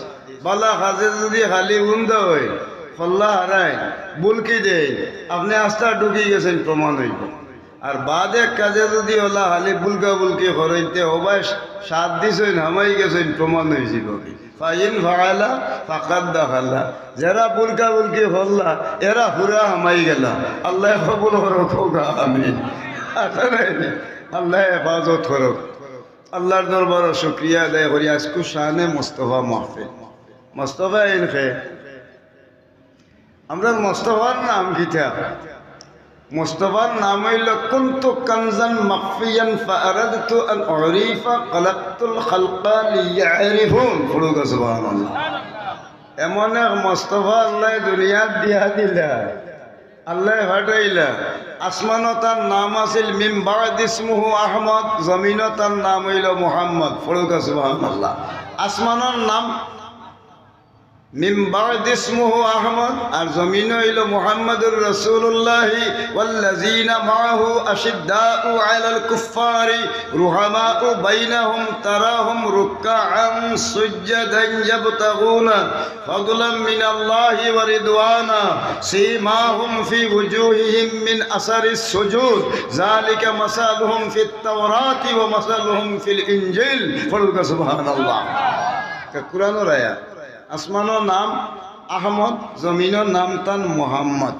বালা কাজে যদি খালি উন্দা হয় খল্লা হারায় বুলকি দেয় আপনি আস্থা ঢুকি গেছেন প্রমাণ হইব। আর বাদ এক কাজে যদি ওলা হালি বুলকা বুলকি হরাইতে হবাই সাত দিছেন হামাই গেছেন প্রমাণ হয়েছিল। ফাইন ফালা ফাকাদ দাখালা, যারা বুলকা বুলকি হল্লা এরা হুরা হামাই গেলা। আল্লাহ কবুল করুক আমিন। আল্লাহ হেফাজত করুক। আল্লাহর দরবার শুকরিয়া আদায় করি আজকু শানে মুস্তফা মাহফিল মুস্তফা ইনখে আমরা মুস্তফার নাম কিতা? মুস্তফার নাম হইল কুনতু কানজান মাখফিয়ান ফাআরাদতু আন উরিফা খালাকতুল খালকা লিয়ারিফুন। ফুলুকা সুবহানাল্লাহ। এমন এক মুস্তফা আল্লাহ দুনিয়াত দিয়া দিলা, আল্লাহ ফাটাইলা। আসমানো তার নাম আছিল মিন বাদ ইসমুহু আহমদ, জমিনও তার নাম হইল মুহাম্মদ। ফুলুকা সুবহানাল্লাহ। আসমানোর নাম মিন বা'দ ইসমুহু আহমদ, আর জমিন হইল মুহাম্মাদুর রাসূলুল্লাহ ওয়াল্লাযীনা মাআহু আশিদ্দাউ আলাল কুফফারি রুহামাউ বাইনাহুম তারাহুম রুকআন সুজদান ইয়াবতাগুনা ফাদলাম মিনাল্লাহি ওয়া রিদওয়ানা সীমাহুম ফি ওয়ুজুহিহিম মিন আসারিস সুজুদ যালিকা মাসালুহুম ফিত তাওরাতি ওয়া মাসালুহুম ফিল ইনজিল। পড়ুকা সুবহানাল্লাহ। কুরআনের আয়াত। আসমানের নাম আহমদ, জমিনের নাম তান মুহাম্মদ।